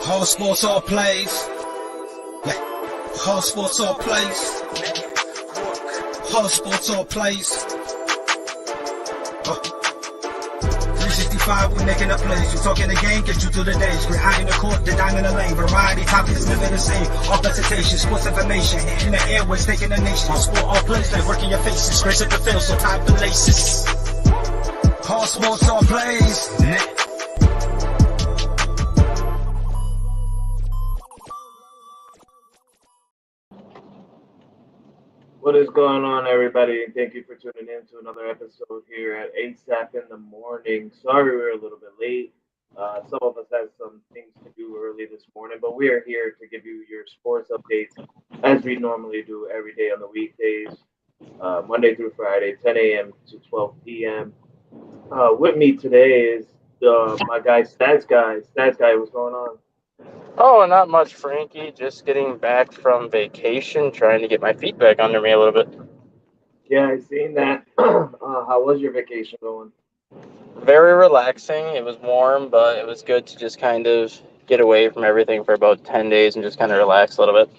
All sports, all plays. Yeah. All sports, all plays. All sports, all plays. 365, we making a plays. You talking the game, get you through the days. We're high in the court, the dime in the lane. Variety topics, living the same. All presentation, sports information. Hitting the airways, taking the nation. All sport, all plays, like working your faces. Grace at the field, so tie the laces. All sports, all plays. What is going on, everybody? And thank you for tuning in to another episode here at ASAP in the morning. Sorry we're a little bit late. Some of us had some things to do early this morning, but we are here to give you your sports updates as we normally do every day on the weekdays, Monday through Friday, 10 a.m. to 12 p.m. With me today is my guy, Stats Guy. Stats Guy, what's going on? Oh, not much, Frankie. Just getting back from vacation, trying to get my feet back under me a little bit. Yeah, I seen that. How was your vacation going? Very relaxing. It was warm, but it was good to just kind of get away from everything for about 10 days and just kind of relax a little bit.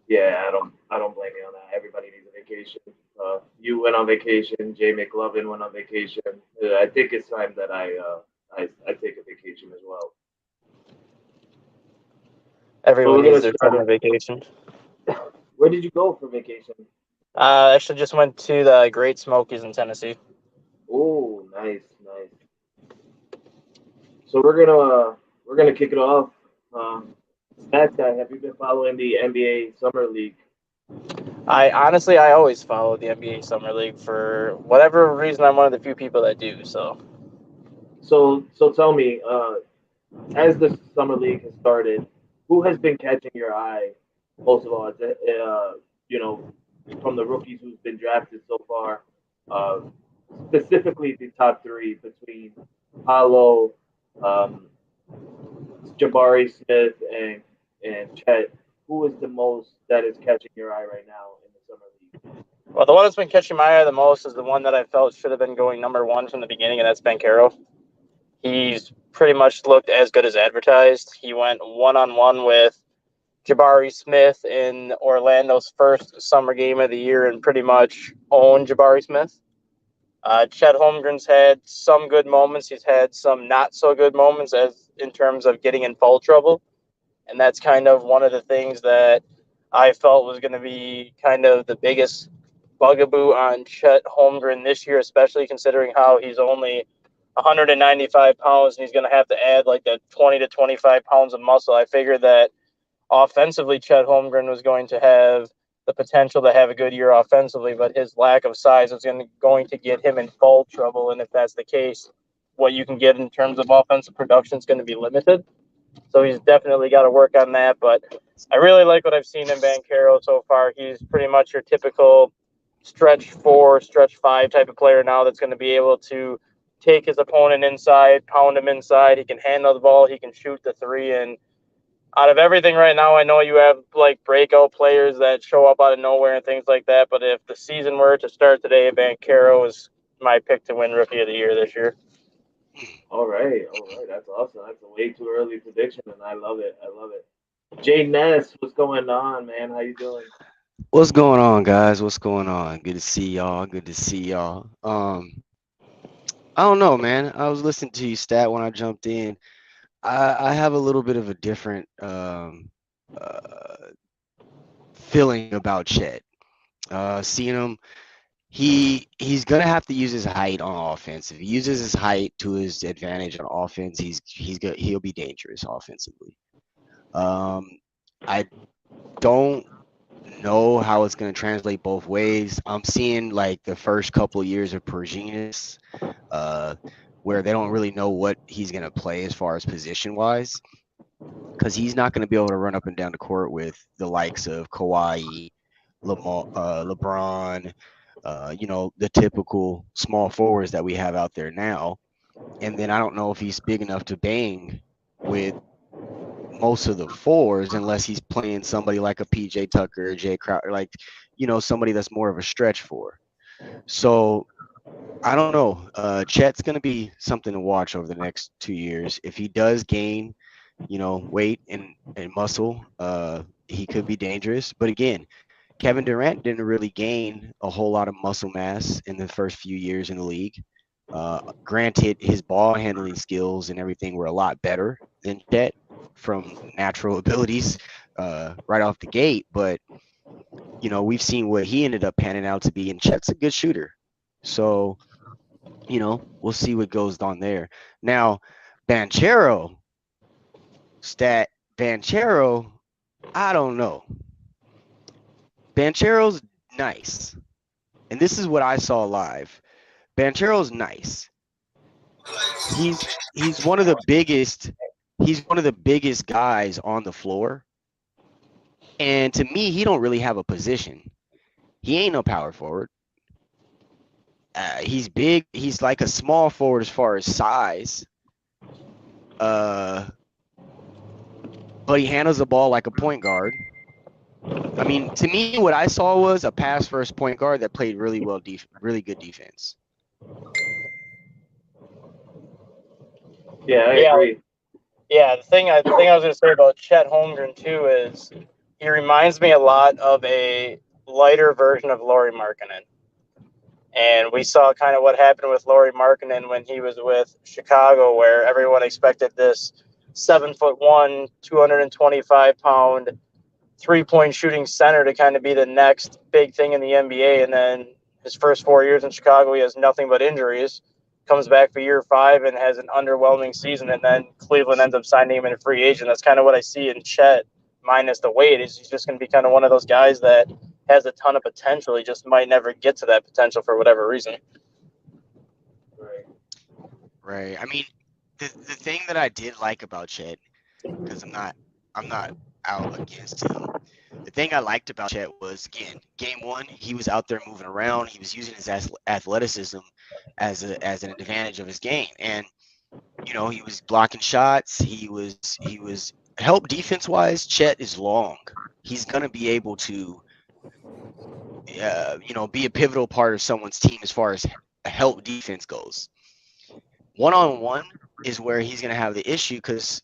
Yeah, I don't blame you on that. Everybody needs a vacation. You went on vacation. Jay McLovin went on vacation. I think it's time that I take a vacation as well. Everyone We're needs gonna their start. summer vacation. Where did you go for vacation? Actually just went to the Great Smokies in Tennessee. Oh, nice, nice. So we're gonna kick it off. Stats guy, have you been following the NBA Summer League? I always follow the NBA Summer League for whatever reason. I'm one of the few people that do, so. So tell me, as the Summer League has started, who has been catching your eye most of all? You know, from the rookies who's been drafted so far, uh, specifically the top three between Paolo, um, Jabari Smith, and Chet. Who is the most that is catching your eye right now in the Summer League? Well, the one that's been catching my eye the most is the one that I felt should have been going number one from the beginning, and that's Banchero. He's pretty much looked as good as advertised. He went one-on-one with Jabari Smith in Orlando's first summer game of the year and pretty much owned Jabari Smith. Chet Holmgren's had some good moments. He's had some not so good moments as in terms of getting in foul trouble. And that's kind of one of the things that I felt was going to be kind of the biggest bugaboo on Chet Holmgren this year, especially considering how he's only 195 pounds and he's going to have to add like the 20 to 25 pounds of muscle. I figured that offensively, Chet Holmgren was going to have the potential to have a good year offensively, but his lack of size was going to get him in foul trouble. And if that's the case, what you can get in terms of offensive production is going to be limited. So he's definitely got to work on that. But I really like what I've seen in Banchero so far. He's pretty much your typical stretch 4, stretch 5 type of player now that's going to be able to take his opponent inside, pound him inside. He can handle the ball. He can shoot the three. And out of everything right now, I know you have like breakout players that show up out of nowhere and things like that. But if the season were to start today, Banchero is my pick to win Rookie of the Year this year. All right, that's awesome. That's a way too early prediction, and I love it. I love it. Jay Ness, what's going on, man? How you doing? What's going on, guys? What's going on? Good to see y'all. Good to see y'all. I don't know, man. I was listening to you, Stat, when I jumped in. I have a little bit of a different uh, feeling about Chet. Seeing him, he's gonna have to use his height on offense. If he uses his height to his advantage on offense, he'll be dangerous offensively. Um, I don't know how it's going to translate both ways. I'm seeing like the first couple of years of Pergines, uh, where they don't really know what he's going to play as far as position wise, because he's not going to be able to run up and down the court with the likes of Kawhi, LeBron, the typical small forwards that we have out there now. And then I don't know if he's big enough to bang with most of the fours unless he's playing somebody like a PJ Tucker or Jay Crowder, like, somebody that's more of a stretch for. So I don't know. Chet's going to be something to watch over the next 2 years. If he does gain weight and muscle, he could be dangerous. But again, Kevin Durant didn't really gain a whole lot of muscle mass in the first few years in the league. Granted, his ball handling skills and everything were a lot better than Chet from natural abilities right off the gate. But, we've seen what he ended up panning out to be, and Chet's a good shooter. So, we'll see what goes on there. Now, Banchero, Banchero, I don't know. Banchero's nice. And this is what I saw live. Banchero's nice. He's one of the biggest guys on the floor. And to me, he don't really have a position. He ain't no power forward. He's big. He's like a small forward as far as size. But he handles the ball like a point guard. I mean, to me, what I saw was a pass first point guard that played really well, really good defense. Yeah, I agree. Yeah, the thing I was going to say about Chet Holmgren too is he reminds me a lot of a lighter version of Lauri Markkanen. And we saw kind of what happened with Lauri Markkanen when he was with Chicago, where everyone expected this 7'1", 225-pound, 3-point shooting center to kind of be the next big thing in the NBA. And then his first 4 years in Chicago, he has nothing but injuries. Comes back for year 5 and has an underwhelming season, and then Cleveland ends up signing him in a free agent. That's kind of what I see in Chet, minus the weight. Is he's just going to be kind of one of those guys that has a ton of potential. He just might never get to that potential for whatever reason. Right. I mean, the thing that I did like about Chet, because I'm not out against him. The thing I liked about Chet was, again, game 1, he was out there moving around. He was using his athleticism as an advantage of his game, and he was blocking shots. He was help defense wise. Chet is long. He's gonna be able to, be a pivotal part of someone's team as far as help defense goes. 1-on-1 is where he's gonna have the issue, because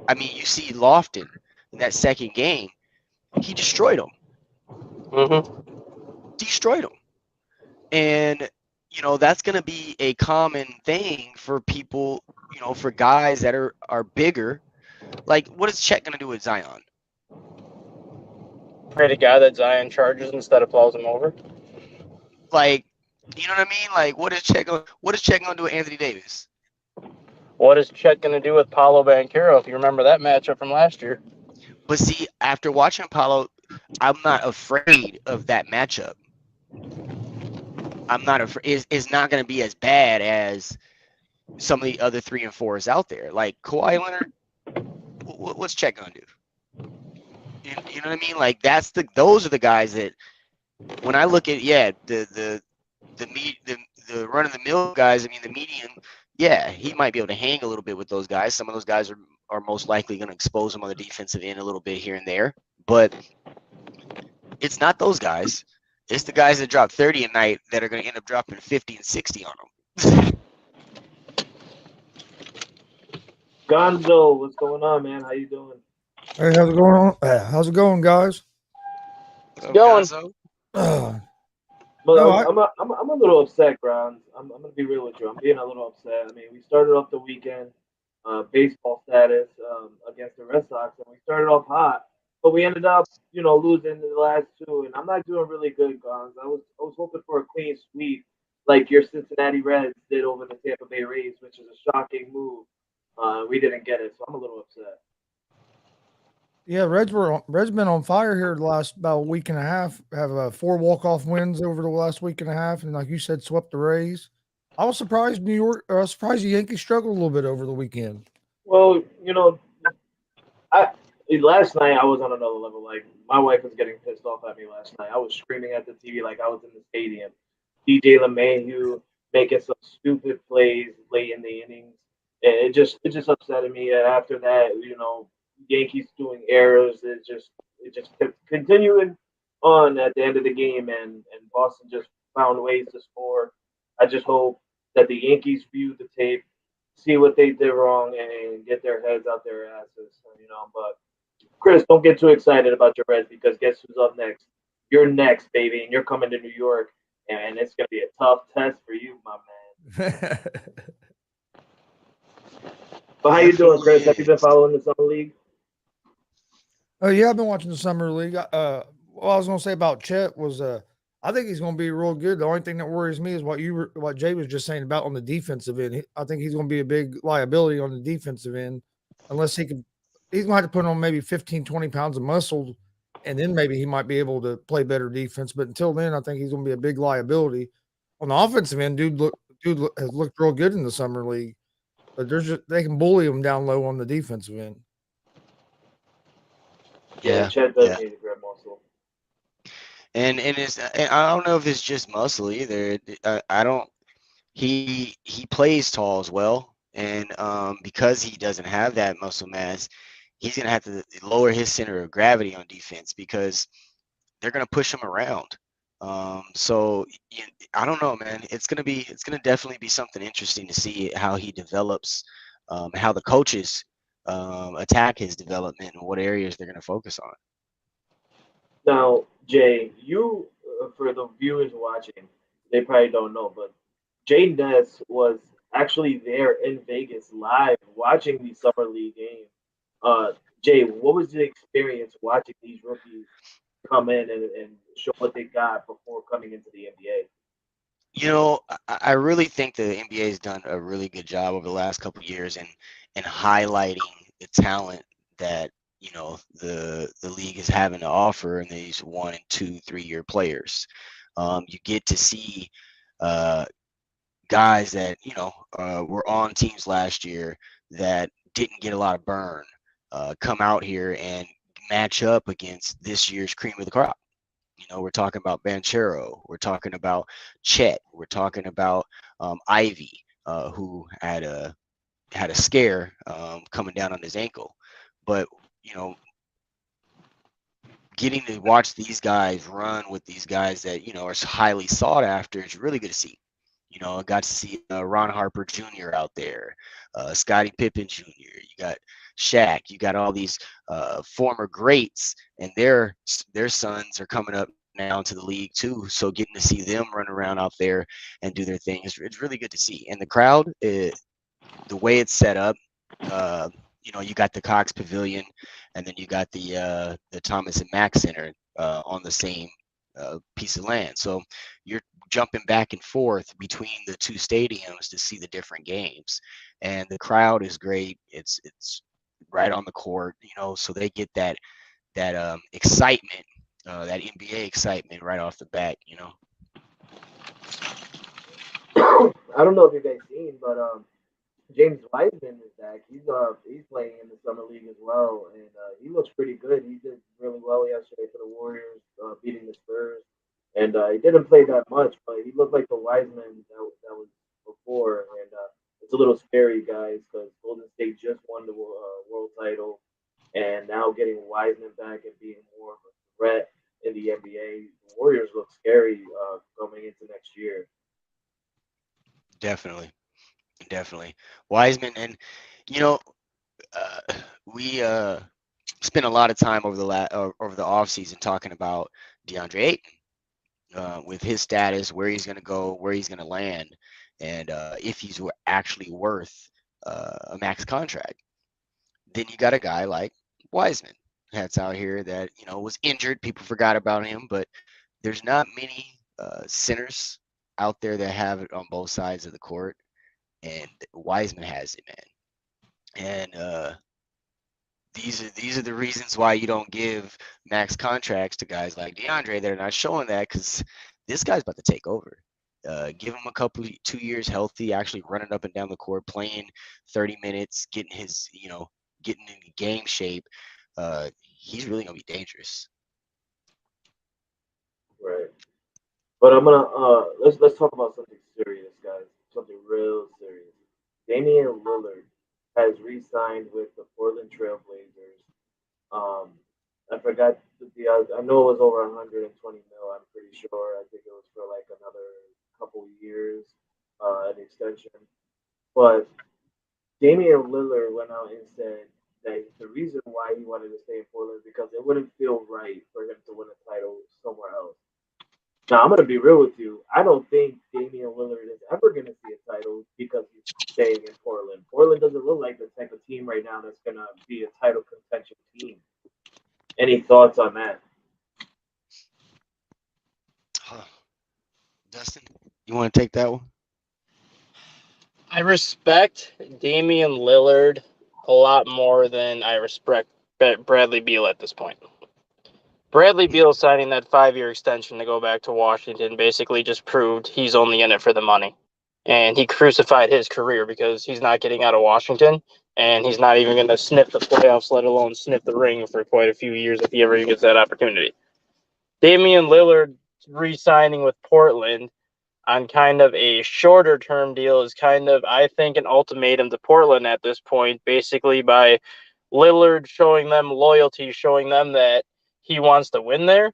I mean, you see Lofton in that second game, he destroyed him. Mm-hmm. Destroyed him. And, that's going to be a common thing for people, for guys that are bigger. Like, what is Chet going to do with Zion? Create a guy that Zion charges instead of plows him over. Like, you know what I mean? Like, what is Chet going to do with Anthony Davis? What is Chet going to do with Paolo Banchero, if you remember that matchup from last year? But see, after watching Paolo, I'm not afraid of that matchup. I'm not afraid. It's not going to be as bad as some of the other 3 and 4s out there. Like Kawhi Leonard, what's Chet going to do? You know what I mean? Like, those are the guys that, when I look at, the run of the mill guys, I mean, the median, he might be able to hang a little bit with those guys. Some of those guys are most likely going to expose him on the defensive end a little bit here and there. But it's not those guys. It's the guys that drop 30 a night that are going to end up dropping 50 and 60 on them. Gonzo, what's going on, man? How you doing? Hey, how's it going on? How's it going, guys? It's going. But No, I'm a little upset, Grons. I'm gonna be real with you. I'm being a little upset. I mean, we started off the weekend, baseball status against the Red Sox, and we started off hot, but we ended up, losing the last 2. And I'm not doing really good, Grons. I was hoping for a clean sweep, like your Cincinnati Reds did over the Tampa Bay Rays, which is a shocking move. We didn't get it, so I'm a little upset. yeah, Reds been on fire here the last about week and a half. Have 4 walk-off wins over the last week and a half, and like you said, swept the Rays. I was surprised the Yankees struggled a little bit over the weekend. Well, last night I was on another level. Like, my wife was getting pissed off at me last night. I was screaming at the TV like I was in the stadium. DJ LeMahieu making some stupid plays late in the innings. And it just upsetted me. And after that, Yankees doing errors. It just kept continuing on at the end of the game, and Boston just found ways to score. I just hope that the Yankees view the tape see what they did wrong and get their heads out their asses. But Chris, don't get too excited about your Reds because guess who's up next? You're next, baby, and you're coming to New York, and it's gonna be a tough test for you, my man. But how you doing, Chris? Have you been following the summer league? Oh yeah, I've been watching the summer league. What I was gonna say about Chet was, I think he's gonna be real good. The only thing that worries me is what Jay was just saying about on the defensive end. I think he's gonna be a big liability on the defensive end, unless he can. He's gonna have to put on maybe 15, 20 pounds of muscle, and then maybe he might be able to play better defense. But until then, I think he's gonna be a big liability. On the offensive end, has looked real good in the summer league, but they can bully him down low on the defensive end. Yeah, Yeah, Chet does yeah. need a grab muscle. And I don't know if it's just muscle either. I don't. He plays tall as well, and because he doesn't have that muscle mass, he's gonna have to lower his center of gravity on defense because they're gonna push him around. So I don't know, man. It's gonna definitely be something interesting to see how he develops, how the coaches attack his development and what areas they're gonna focus on. Now, Jay, for the viewers watching, they probably don't know, but Jay Ness was actually there in Vegas live watching the summer league game. Uh, Jay, what was the experience watching these rookies come in and show what they got before coming into the NBA? I really think the NBA has done a really good job over the last couple of years in highlighting the talent that the league is having to offer in these 1 and 2, 3 year players. You get to see uh, guys that were on teams last year that didn't get a lot of burn come out here and match up against this year's cream of the crop. We're talking about Banchero. We're talking about Chet. We're talking about Ivy, who had a scare coming down on his ankle. But you know, getting to watch these guys run with these guys that are highly sought after is really good to see. I got to see Ron Harper Jr. out there, Scottie Pippen Jr. You got Shaq. You got all these former greats, and their sons are coming up now into the league too. So getting to see them run around out there and do their thing is it's really good to see. And the crowd, the way it's set up, you got the Cox Pavilion, and then you got the Thomas and Mack Center on the same piece of land. So you're jumping back and forth between the two stadiums to see the different games, and the crowd is great. It's right on the court, so they get that excitement, that NBA excitement right off the bat. I don't know if you guys seen, but James Wiseman is back. He's playing in the summer league as well, and he looks pretty good. He did really well yesterday for the Warriors, beating the Spurs, and he didn't play that much, but he looked like the Wiseman that was before. And it's a little scary, guys, because Golden State just won the world title, and now getting Wiseman back and being more of a threat in the NBA, the Warriors look scary coming into next year. Definitely Wiseman. And you know uh, we spent a lot of time over the off season talking about DeAndre Ayton, with his status, where he's going to go, where he's going to land, and if he's actually worth a max contract. Then you got a guy like Wiseman that's out here that was injured. People forgot about him, but there's not many centers out there that have it on both sides of the court, and Wiseman has it, man. And these are the reasons why you don't give max contracts to guys like DeAndre. They're not showing that because this guy's about to take over. Give him a couple 2 years healthy, actually running up and down the court, playing 30 minutes, getting in game shape. He's really gonna be dangerous. Right. But I'm gonna let's talk about something serious, guys. Something real serious. Damian Lillard has re-signed with the Portland Trailblazers. Um, I forgot I know it was over 120 mil. I'm pretty sure. I think it was for like another couple years, an extension. But Damian Lillard went out and said that the reason why he wanted to stay in Portland is because it wouldn't feel right for him to win a title somewhere else. Now, I'm going to be real with you. I don't think Damian Lillard is ever going to see a title because he's staying in Portland. Portland doesn't look like the type of team right now that's going to be a title contention team. Any thoughts on that? Dustin, you want to take that one? I respect Damian Lillard a lot more than I respect Bradley Beal at this point. Bradley Beal signing that 5-year extension to go back to Washington basically just proved he's only in it for the money. And he crucified his career because he's not getting out of Washington, and he's not even going to sniff the playoffs, let alone sniff the ring for quite a few years if he ever gets that opportunity. Damian Lillard re-signing with Portland on kind of a shorter term deal is kind of, I think, an ultimatum to Portland at this point, basically by Lillard showing them loyalty, showing them that he wants to win there,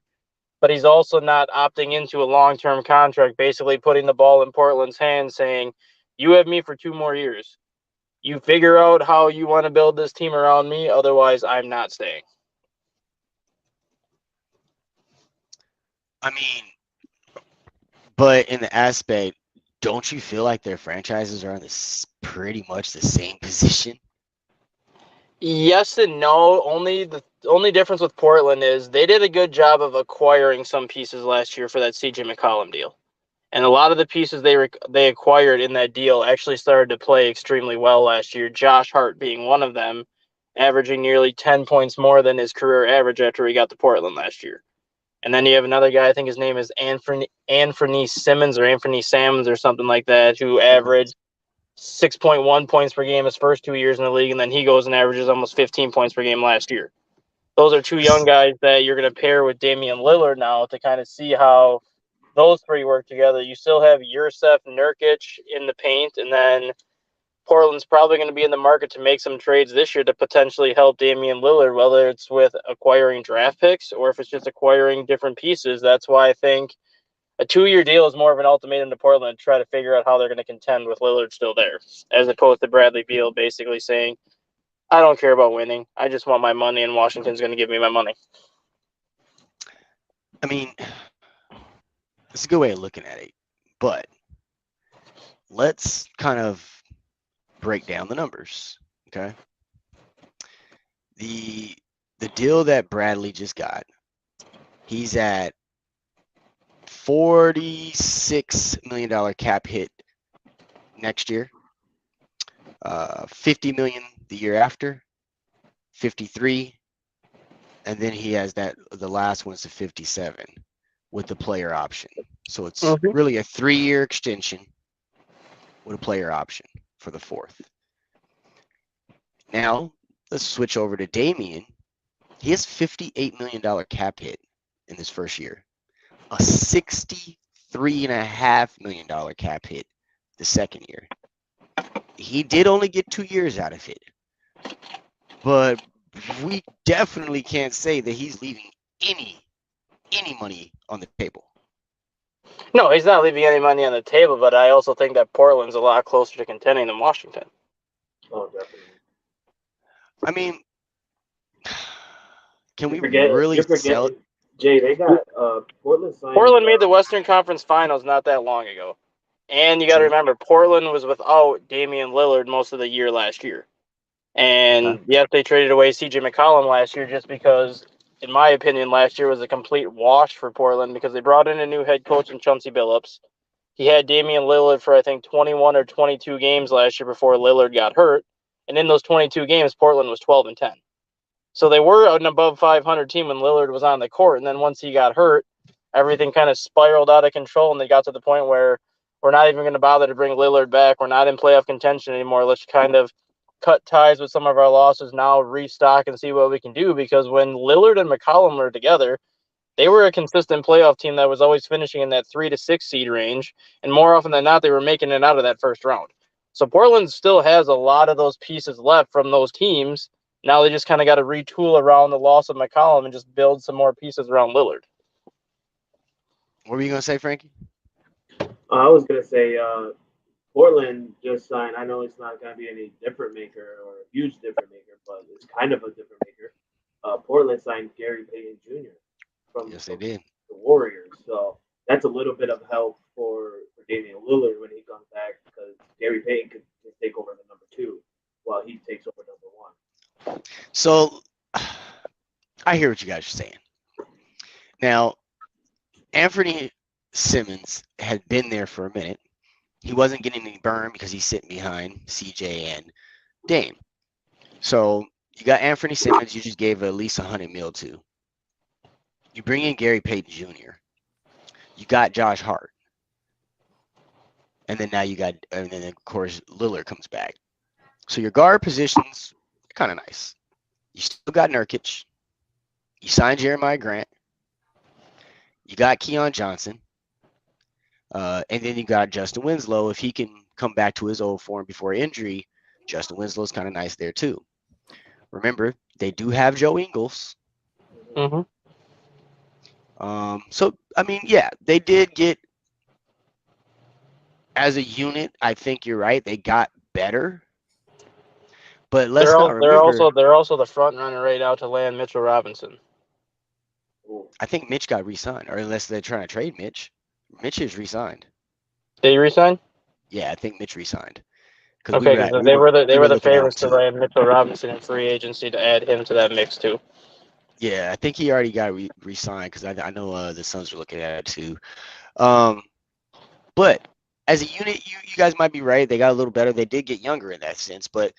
but he's also not opting into a long-term contract, basically putting the ball in Portland's hands, saying, you have me for 2 more years. You figure out how you want to build this team around me, otherwise I'm not staying. I mean, but in the aspect, don't you feel like their franchises are in this pretty much the same position? Yes and no. The only difference with Portland is they did a good job of acquiring some pieces last year for that CJ McCollum deal. And a lot of the pieces they acquired in that deal actually started to play extremely well last year, Josh Hart being one of them, averaging nearly 10 points more than his career average after he got to Portland last year. And then you have another guy, I think his name is Anthony Simmons or Anthony Sammons or something like that, who averaged 6.1 points per game his first 2 years in the league, and then he goes and averages almost 15 points per game last year. Those are 2 young guys that you're going to pair with Damian Lillard now to kind of see how those 3 work together. You still have Yusuf Nurkic in the paint, and then Portland's probably going to be in the market to make some trades this year to potentially help Damian Lillard, whether it's with acquiring draft picks or if it's just acquiring different pieces. That's why I think a 2-year deal is more of an ultimatum to Portland to try to figure out how they're going to contend with Lillard still there, as opposed to Bradley Beal basically saying, I don't care about winning. I just want my money, and Washington's going to give me my money. I mean, it's a good way of looking at it, but let's kind of break down the numbers, okay? The deal that Bradley just got, he's at $46 million cap hit next year, $50 million the year after, 53, and then he has the last one's the 57 with the player option. So it's really a 3-year extension with a player option for the 4th. Now let's switch over to Damian. He has $58 million cap hit in this first year, a $63.5 million cap hit the second year. He did only get 2 years out of it, but we definitely can't say that he's leaving any money on the table. No, he's not leaving any money on the table, but I also think that Portland's a lot closer to contending than Washington. Oh, definitely. I mean, can we You're really sell it? Jay, they got Portland signed. Portland made the Western Conference Finals not that long ago. And you got to remember, Portland was without Damian Lillard most of the year last year. And yes, they traded away CJ McCollum last year just because, in my opinion, last year was a complete wash for Portland because they brought in a new head coach in Chauncey Billups. He had Damian Lillard for, I think, 21 or 22 games last year before Lillard got hurt. And in those 22 games, Portland was 12-10. So they were an above 500 team when Lillard was on the court. And then once he got hurt, everything kind of spiraled out of control. And they got to the point where we're not even going to bother to bring Lillard back. We're not in playoff contention anymore. Let's kind of cut ties with some of our losses now, restock, and see what we can do. Because when Lillard and McCollum were together, they were a consistent playoff team that was always finishing in that 3 to 6 seed range. And more often than not, they were making it out of that first round. So Portland still has a lot of those pieces left from those teams. Now they just kind of got to retool around the loss of McCollum and just build some more pieces around Lillard. What were you going to say, Frankie? I was going to say Portland just signed. I know it's not going to be any different maker or a huge different maker, but it's kind of a different maker. Portland signed Gary Payton Jr. Yes, they from did. the Warriors, so that's a little bit of help for Damian Lillard when he comes back because Gary Payton could take over the number 2 while he takes over number 1. So I hear what you guys are saying. Now, Anthony Simmons had been there for a minute. He wasn't getting any burn because he's sitting behind CJ and Dame. So you got Anthony Simmons, you just gave at least $100 million to. You bring in Gary Payton Jr. You got Josh Hart. And then now you got, and then of course Lillard comes back. So your guard positions are kind of nice. You still got Nurkic. You signed Jeremiah Grant. You got Keon Johnson. And then you got Justin Winslow. If he can come back to his old form before injury, Justin Winslow is kind of nice there too. Remember, they do have Joe Ingles. Mm-hmm. So, I mean, yeah, they did get, as a unit, I think you're right. They got better. But let's not remember. They're also the front runner right now to land Mitchell Robinson. I think Mitch got re-signed, or unless they're trying to trade Mitch. Mitch is re-signed. Did he resign? Yeah, I think Mitch re-signed. Okay, because they were the favorites to land Mitchell Robinson in free agency to add him to that mix too. Yeah, I think he already got re-signed because I know the Suns were looking at it too. But as a unit, you guys might be right. They got a little better. They did get younger in that sense. But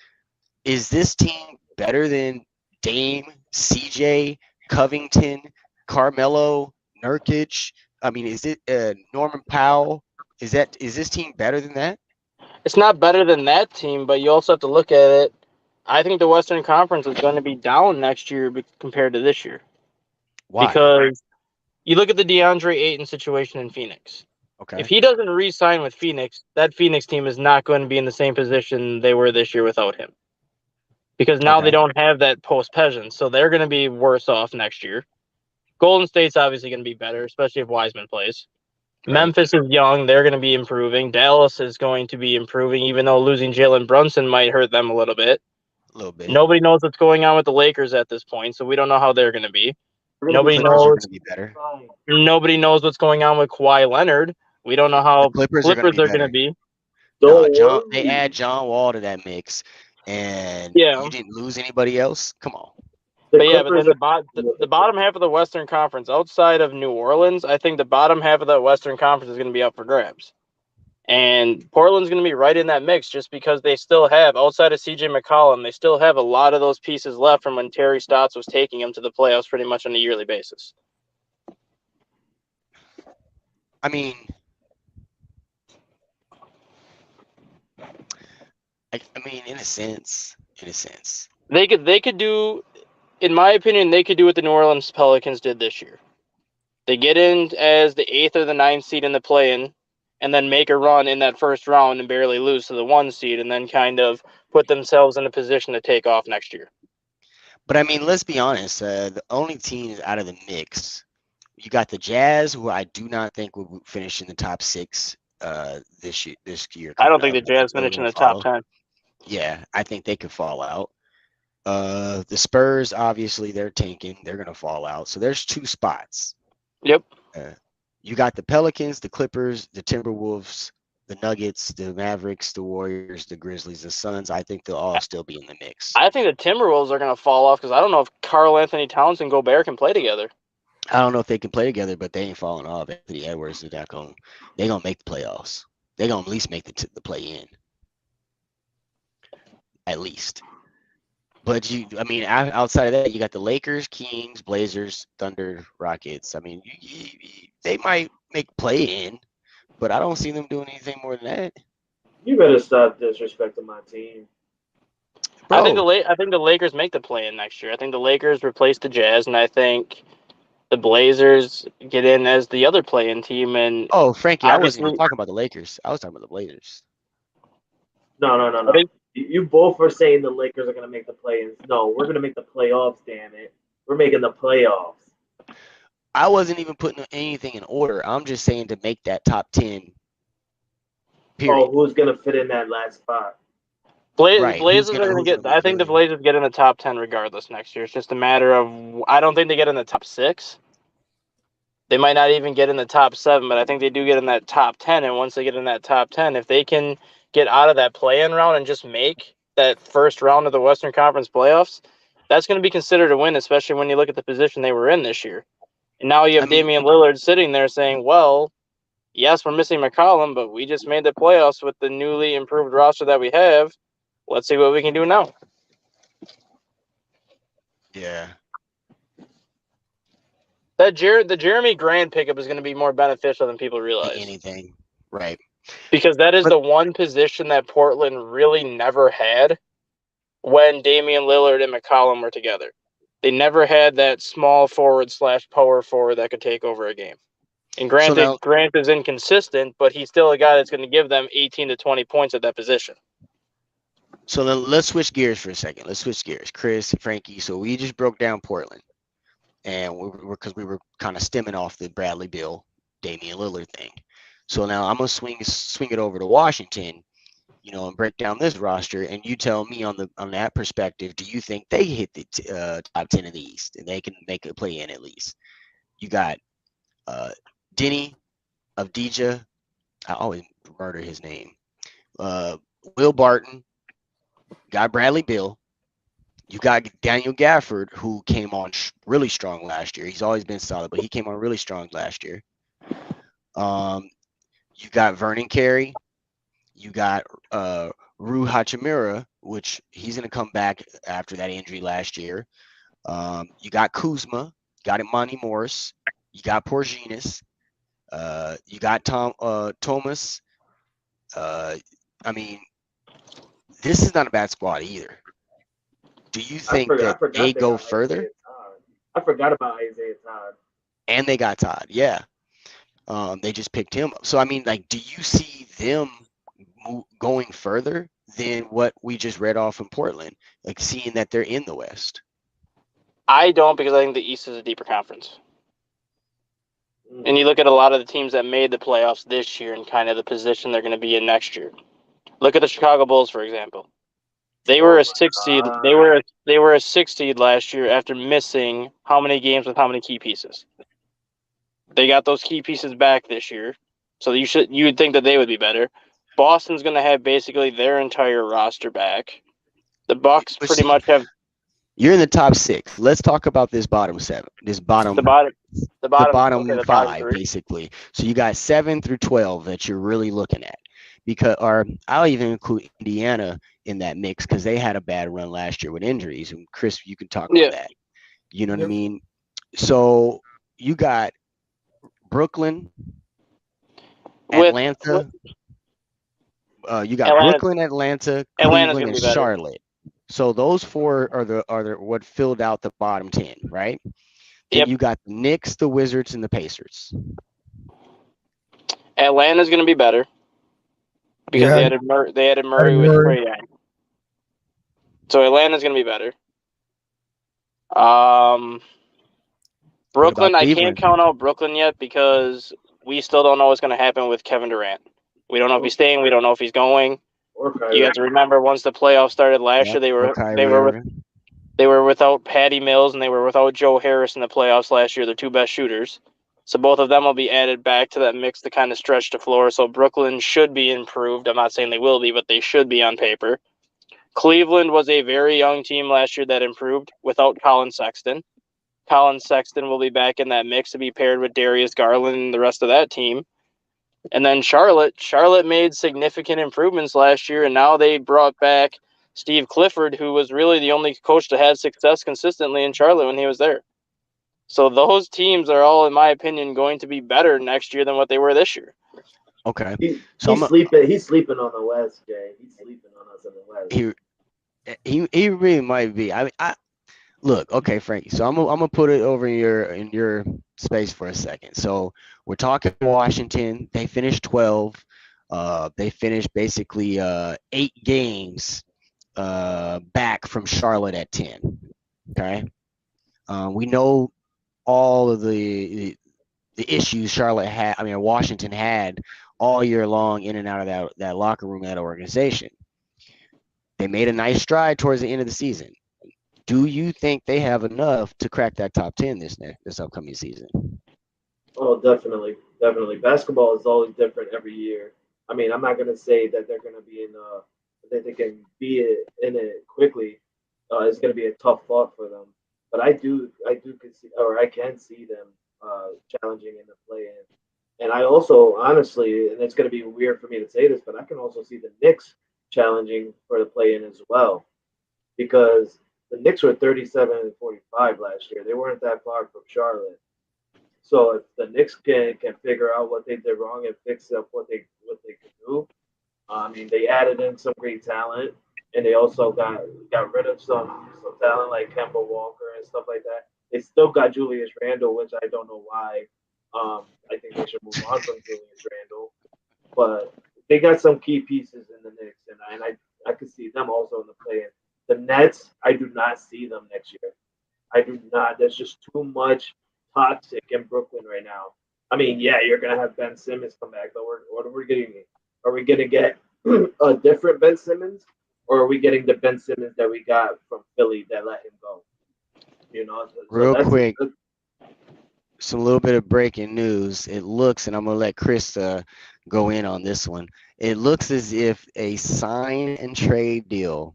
is this team better than Dame, CJ, Covington, Carmelo, Nurkic? I mean, is it Norman Powell? Is this team better than that? It's not better than that team, but you also have to look at it. I think the Western Conference is going to be down next year compared to this year. Why? Because you look at the DeAndre Ayton situation in Phoenix. Okay. If he doesn't re-sign with Phoenix, that Phoenix team is not going to be in the same position they were this year without him. Because now they don't have that post-Peasant, so they're going to be worse off next year. Golden State's obviously going to be better, especially if Wiseman plays. Right. Memphis is young. They're going to be improving. Dallas is going to be improving, even though losing Jalen Brunson might hurt them a little bit. Nobody knows what's going on with the Lakers at this point, so we don't know how they're going to be. Nobody knows. Nobody knows what's going on with Kawhi Leonard. We don't know how Clippers are going to be. No, they add John Wall to that mix, and you didn't lose anybody else. Come on. But then the bottom half of the Western Conference, outside of New Orleans, I think the bottom half of the Western Conference is going to be up for grabs. And Portland's going to be right in that mix just because they still have, outside of CJ McCollum, they still have a lot of those pieces left from when Terry Stotts was taking them to the playoffs pretty much on a yearly basis. I mean, in a sense. They could do, in my opinion, they could do what the New Orleans Pelicans did this year. They get in as the 8th or the 9th seed in the play-in, and then make a run in that first round and barely lose to the 1 seed, and then kind of put themselves in a position to take off next year. But I mean, let's be honest. The only teams out of the mix, you got the Jazz, who I do not think will finish in the top 6 this year. I don't think the Jazz finish in the top 10. Yeah, I think they could fall out. The Spurs, obviously, they're tanking. They're going to fall out. So there's 2 spots. Yep. You got the Pelicans, the Clippers, the Timberwolves, the Nuggets, the Mavericks, the Warriors, the Grizzlies, the Suns. I think they'll all still be in the mix. I think the Timberwolves are going to fall off because I don't know if Karl Anthony Towns and Gobert can play together. I don't know if they can play together, but they ain't falling off. Anthony Edwards is not going. They're going to make the playoffs. They're going to at least make the play-in. At least. But outside of that, you got the Lakers, Kings, Blazers, Thunder, Rockets. I mean, they might make play-in, but I don't see them doing anything more than that. You better stop disrespecting my team. Bro. I think the Lakers make the play-in next year. I think the Lakers replace the Jazz, and I think the Blazers get in as the other play-in team. And Frankie, I wasn't even talking about the Lakers. I was talking about the Blazers. No. You both are saying the Lakers are going to make the play-ins. No, we're going to make the playoffs, damn it. We're making the playoffs. I wasn't even putting anything in order. I'm just saying to make that top 10 Period. Oh, who's gonna fit in that last spot? Right. Blazers are going to who's get. gonna I think the fill in? Blazers get in the top 10 regardless next year. It's just a matter of. I don't think they get in the top 6. They might not even get in the top 7, but I think they do get in that top 10. And once they get in that top 10, if they can get out of that play-in round and just make that first round of the Western Conference playoffs, that's going to be considered a win, especially when you look at the position they were in this year. And now you have I mean, Damian Lillard sitting there saying, well, yes, we're missing McCollum, but we just made the playoffs with the newly improved roster that we have. Let's see what we can do now. yeah. The Jeremy Grant pickup is going to be more beneficial than people realize. Anything. Right. Because that is But- the one position that Portland really never had when Damian Lillard and McCollum were together. They never had that small forward / power forward that could take over a game. And granted, Grant is inconsistent, but he's still a guy that's going to give them 18 to 20 points at that position. So then let's switch gears for a second. Let's switch gears. Chris, Frankie, so we just broke down Portland. And because we were kind of stemming off the Bradley Beal, Damian Lillard thing. So now I'm gonna swing it over to Washington, and break down this roster. And you tell me on that perspective, do you think they hit the top 10 of the East and they can make a play in at least? You got Denny Avdija, I always murder his name. Will Barton, got Bradley Beal. You got Daniel Gafford, who came on really strong last year. He's always been solid, but he came on really strong last year. You got Vernon Carey. You got Rui Hachimura, which he's going to come back after that injury last year. You got Kuzma. Got Monty Morris. You got Porzingis. You got Thomas. I mean, this is not a bad squad either. Do you think that they go further? I forgot about Isaiah Todd. And they got Todd, yeah. They just picked him up. So, I mean, do you see them going further than what we just read off in Portland? Seeing that they're in the West? I don't, because I think the East is a deeper conference. And you look at a lot of the teams that made the playoffs this year and kind of the position they're going to be in next year. Look at the Chicago Bulls, for example. They were a 6 seed. They were a 6 seed last year after missing how many games with how many key pieces. They got those key pieces back this year, so you would think that they would be better. Boston's going to have basically their entire roster back. The Bucks pretty much have. You're in the top 6. Let's talk about this bottom 7. The bottom 5, basically. So you got 7 through 12 that you're really looking at. Or I'll even include Indiana in that mix because they had a bad run last year with injuries. And Chris, you can talk about that. You know what I mean? So you got Brooklyn, Atlanta. You got Brooklyn, Atlanta, Cleveland, and Charlotte. So those 4 are what filled out the bottom 10, right? Then you got the Knicks, the Wizards, and the Pacers. Atlanta's going to be better because they added Murray with Trae Young. So Atlanta's going to be better. Brooklyn, I can't count out Brooklyn yet because we still don't know what's going to happen with Kevin Durant. We don't know if he's staying. We don't know if he's going. You have to remember, once the playoffs started last year, they were without Patty Mills and they were without Joe Harris in the playoffs last year. Their 2 best shooters. So both of them will be added back to that mix to kind of stretch the floor. So Brooklyn should be improved. I'm not saying they will be, but they should be on paper. Cleveland was a very young team last year that improved without Colin Sexton. Colin Sexton will be back in that mix to be paired with Darius Garland and the rest of that team. And then Charlotte made significant improvements last year, and now they brought back Steve Clifford, who was really the only coach to have success consistently in Charlotte when he was there. So those teams are all, in my opinion, going to be better next year than what they were this year. Okay. He's sleeping on the West, Jay. He's sleeping on us in the West. He really might be. Look, okay, Frankie. So I'm gonna put it over in your space for a second. So we're talking Washington. They finished 12. They finished basically 8 games back from Charlotte at 10. Okay. We know all of the issues Washington had all year long in and out of that locker room, that organization. They made a nice stride towards the end of the season. Do you think they have enough to crack that top 10 this upcoming season? Oh, definitely, definitely. Basketball is always different every year. I mean, I'm not gonna say that they're gonna be that they can be in it quickly. It's gonna be a tough fought for them, but I can see them challenging in the play-in. And I also, honestly, and it's gonna be weird for me to say this, but I can also see the Knicks challenging for the play-in as well, because the Knicks were 37-45 last year. They weren't that far from Charlotte. So if the Knicks can figure out what they did wrong and fix up what they could do, I mean they added in some great talent, and they also got rid of some talent like Kemba Walker and stuff like that. They still got Julius Randle, which I don't know why. I think they should move on from Julius Randle, but they got some key pieces in the Knicks, and I could see them also in the play. The Nets, I do not see them next year. I do not. There's just too much toxic in Brooklyn right now. I mean, yeah, you're gonna have Ben Simmons come back, but what are we getting? Are we gonna get a different Ben Simmons, or are we getting the Ben Simmons that we got from Philly that let him go? You know, Real quick, some little bit of breaking news. It looks, and I'm gonna let Chris go in on this one. It looks as if a sign and trade deal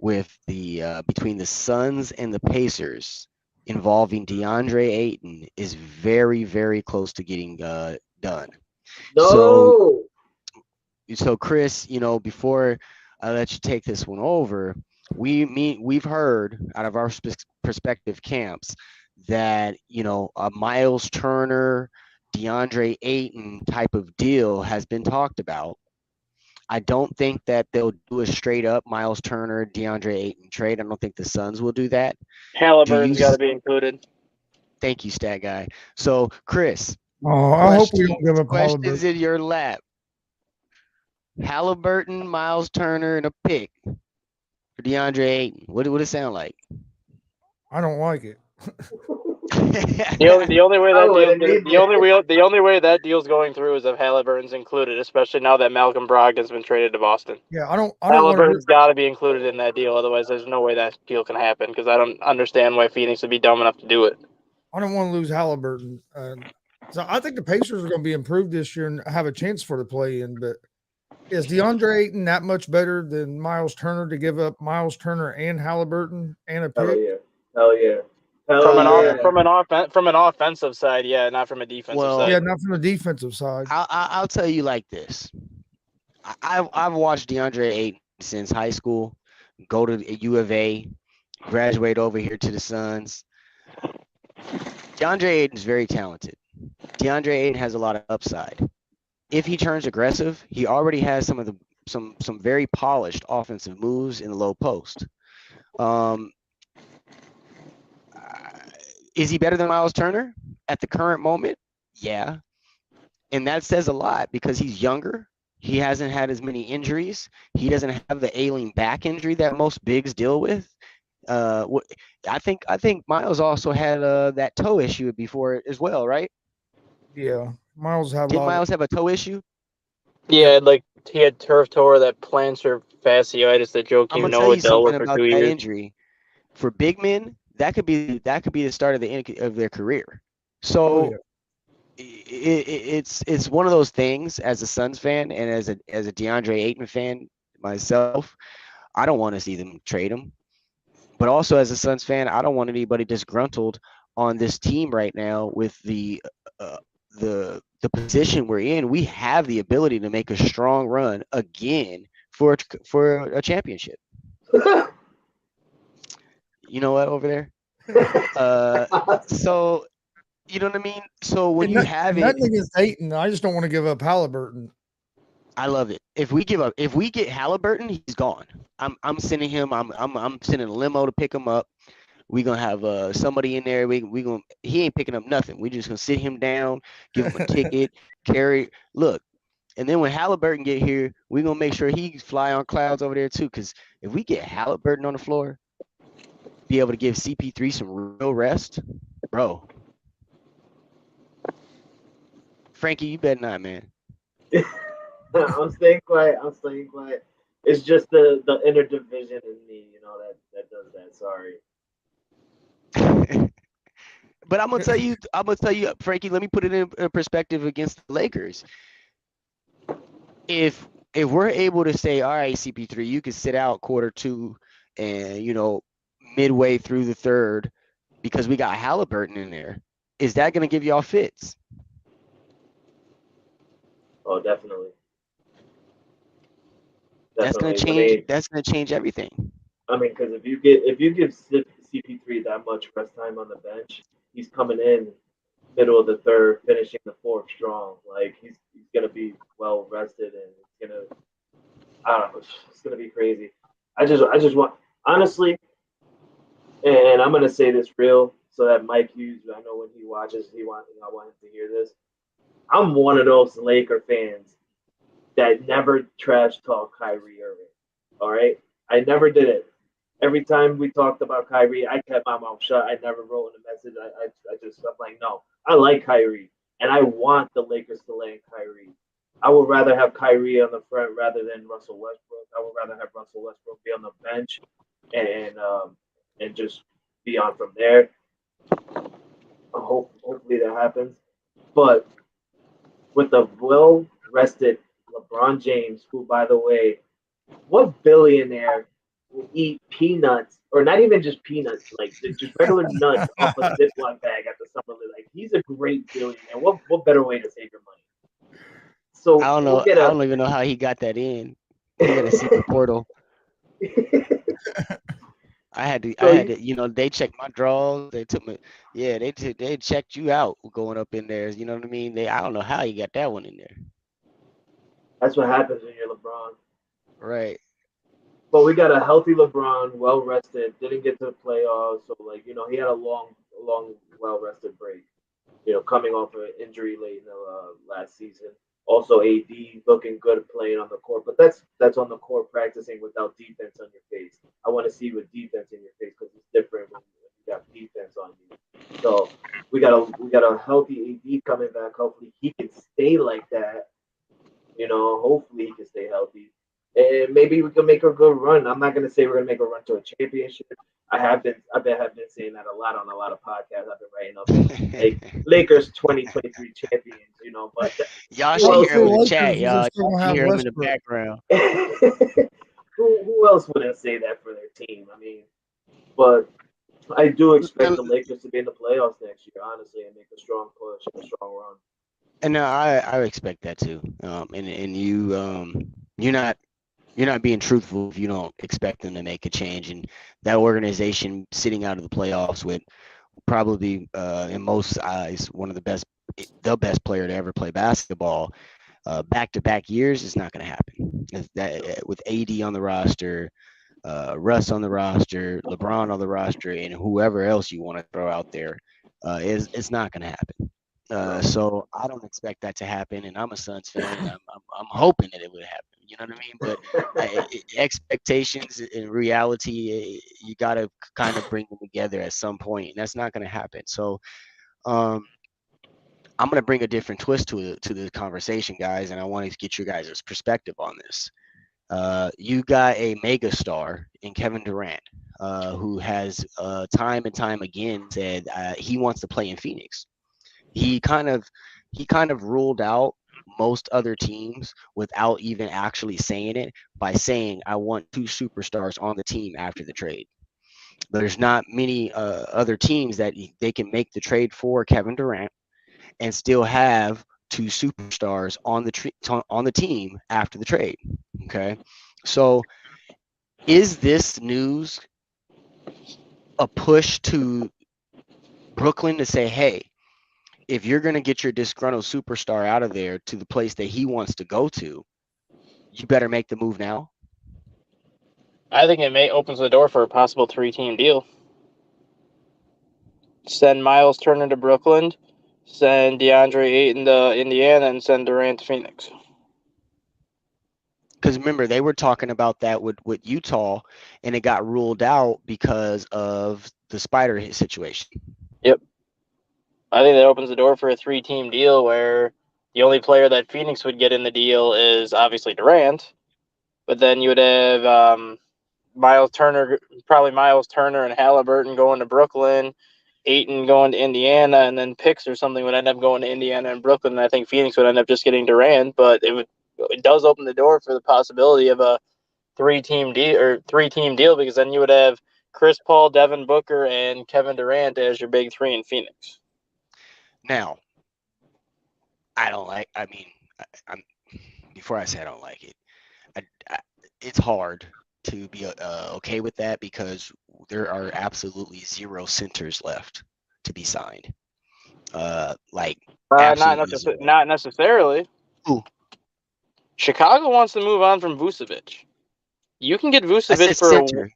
with the between the Suns and the Pacers involving DeAndre Ayton is very, very close to getting done. no. So Chris, before I let you take this one over, we've heard out of our perspective camps that a Miles Turner, DeAndre Ayton type of deal has been talked about. I don't think that they'll do a straight up Miles Turner, DeAndre Ayton trade. I don't think the Suns will do that. Halliburton's got to be included. Thank you, stat guy. So, Chris, I hope we don't give up questions Halliburton. in your lap. Halliburton, Miles Turner, and a pick for DeAndre Ayton. What would it sound like? I don't like it. The only way that deal's going through is if Halliburton's included, especially now that Malcolm Brogdon's been traded to Boston. Yeah, I don't. Halliburton's got to be included in that deal, otherwise there's no way that deal can happen. Because I don't understand why Phoenix would be dumb enough to do it. I don't want to lose Halliburton. So I think the Pacers are going to be improved this year and have a chance for the play-in. But is DeAndre Ayton that much better than Miles Turner to give up Miles Turner and Halliburton and a pick? Hell yeah. From an offensive side, yeah, not from a defensive side. Yeah, not from the defensive side. I'll tell you like this. I've watched DeAndre Ayton since high school, go to U of A, graduate over here to the Suns. DeAndre Ayton is very talented. DeAndre Ayton has a lot of upside. If he turns aggressive, he already has some very polished offensive moves in the low post. Is he better than Miles Turner at the current moment? Yeah. And that says a lot because he's younger. He hasn't had as many injuries. He doesn't have the ailing back injury that most bigs deal with. I think Miles also had that toe issue before as well, right? Yeah. Miles have Miles have a toe issue? Yeah, like he had turf toe, that plantar fasciitis that Joakim Noah dealt with for 2 years. That injury. For big men, that could be the start of the end of their career. So it's one of those things. As a Suns fan and as a DeAndre Ayton fan myself, I don't want to see them trade him. But also as a Suns fan, I don't want anybody disgruntled on this team right now with the position we're in. We have the ability to make a strong run again for a championship. You know what over there? So you know what I mean? So when you have nothing against Ayton, I just don't want to give up Halliburton. I love it. If we get Halliburton, he's gone. I'm sending him. I'm sending a limo to pick him up. We're gonna have somebody in there. He ain't picking up nothing. We're just gonna sit him down, give him a ticket, carry. Look, and then when Halliburton get here, we're gonna make sure he fly on clouds over there too. Because if we get Halliburton on the floor, be able to give CP3 some real rest, bro. Frankie, you bet not, man. I'm staying quiet. I'm staying quiet. It's just the inner division in me, that does that. Sorry. But I'm gonna tell you, Frankie. Let me put it in perspective against the Lakers. If we're able to say, all right, CP3, you can sit out quarter two, and midway through the third, because we got Halliburton in there, is that gonna give y'all fits? Oh, definitely, That's gonna definitely. change. That's gonna change everything. Because if you give CP3 that much rest time on the bench, he's coming in middle of the third, finishing the fourth strong. Like he's gonna be well rested, and it's gonna I don't know, it's gonna be crazy. I just want honestly, and I'm gonna say this real so that Mike Hughes, I know when he watches, I want him to hear this. I'm one of those Laker fans that never trash talk Kyrie Irving. All right, I never did it. Every time we talked about Kyrie, I kept my mouth shut. I never wrote in a message. I'm like, no, I like Kyrie, and I want the Lakers to land Kyrie. I would rather have Kyrie on the front rather than Russell Westbrook. I would rather have Russell Westbrook be on the bench and just be on from there. Hopefully that happens. But with the well rested LeBron James, who, by the way, what billionaire will eat peanuts, or not even just peanuts, like just regular nuts off a Ziploc bag at the summer league? Like, he's a great billionaire. What better way to save your money? So I don't we'll know. get I a. don't even know how he got that in. He got a secret portal. So They checked my draws. They took me. Yeah, they checked you out going up in there. You know what I mean? I don't know how you got that one in there. that's what happens when you're LeBron. Right. But we got a healthy LeBron, well rested, didn't get to the playoffs, so he had a long, well rested break. Coming off an injury late in the last season. Also, AD looking good playing on the court, but that's on the court practicing without defense on your face. I want to see with defense in your face because it's different when you got defense on you. So we got a healthy AD coming back. Hopefully he can stay like that. Hopefully he can stay healthy. And maybe we can make a good run. I'm not gonna say we're gonna make a run to a championship. I have been saying that a lot on a lot of podcasts. I've been writing up like Lakers 2023 champions, but Y'all who should else hear him in the Lakers chat, is y'all. just gonna You have hear him in the Westbrook. background. who else wouldn't say that for their team? But I do expect the Lakers to be in the playoffs next year, honestly, and make a strong push, a strong run. And no, I expect that too. And you're not being truthful if you don't expect them to make a change. And that organization sitting out of the playoffs with probably, in most eyes, the best player to ever play basketball, back-to-back years is not going to happen. With AD on the roster, Russ on the roster, LeBron on the roster, and whoever else you want to throw out there, it's not going to happen. So I don't expect that to happen, and I'm a Suns fan. I'm hoping that it would happen. You know what I mean? But expectations and reality, you got to kind of bring them together at some point, and that's not going to happen. So I'm going to bring a different twist to the conversation, guys, and I want to get your guys' perspective on this. You got a mega star in Kevin Durant, who has time and time again said he wants to play in Phoenix. He kind of ruled out most other teams without even actually saying it by saying, I want two superstars on the team after the trade. There's not many other teams that they can make the trade for Kevin Durant and still have two superstars on the team after the trade. Okay, so is this news a push to Brooklyn to say, hey, if you're going to get your disgruntled superstar out of there to the place that he wants to go to, you better make the move now? I think it may opens the door for a possible 3-team deal. Send Miles Turner to Brooklyn, send DeAndre Ayton to Indiana, and send Durant to Phoenix. Because remember, they were talking about that with Utah, and it got ruled out because of the spider hit situation. Yep. I think that opens the door for a 3-team deal where The only player that Phoenix would get in the deal is obviously Durant, but then you would have Miles Turner and Halliburton going to Brooklyn, Ayton going to Indiana, and then picks or something would end up going to Indiana and Brooklyn. And I think Phoenix would end up just getting Durant, but it does open the door for the possibility of a three-team deal because then you would have Chris Paul, Devin Booker, and Kevin Durant as your big three in Phoenix. Now, I'm before I say I don't like it, it's hard to be okay with that because there are absolutely 0 centers left to be signed. Like absolutely Not necessarily. Who? Chicago wants to move on from Vucevic. You can get I Vucevic said for center.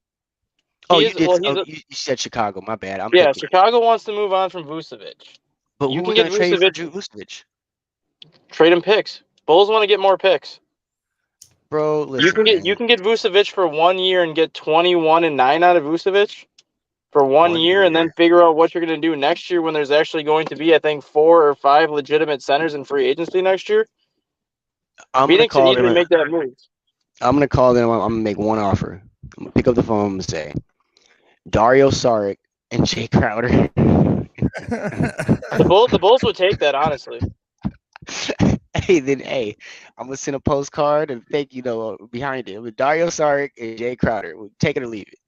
Oh, he you is- did. well, he's Oh, a- you said Chicago. My bad. I'm yeah. thinking. Chicago wants to move on from Vucevic. But You who can we get gonna trade for Vucevic. Vucevic? Trade him picks. Bulls want to get more picks. Bro, listen, You can get Vucevic for 1 year and get 21 and 9 out of Vucevic for 1 year, and then figure out what you're going to do next year when there's actually going to be, I think, 4 or 5 legitimate centers in free agency next year. I'm gonna Phoenix could call easily them. make that move. I'm gonna call them. I'm gonna make one offer. I'm gonna pick up the phone and say, Dario Saric and Jay Crowder. The Bulls would take that, honestly. Hey, I'm gonna send a postcard and thank you behind it with Dario Saric and Jay Crowder. We'll take it or leave it.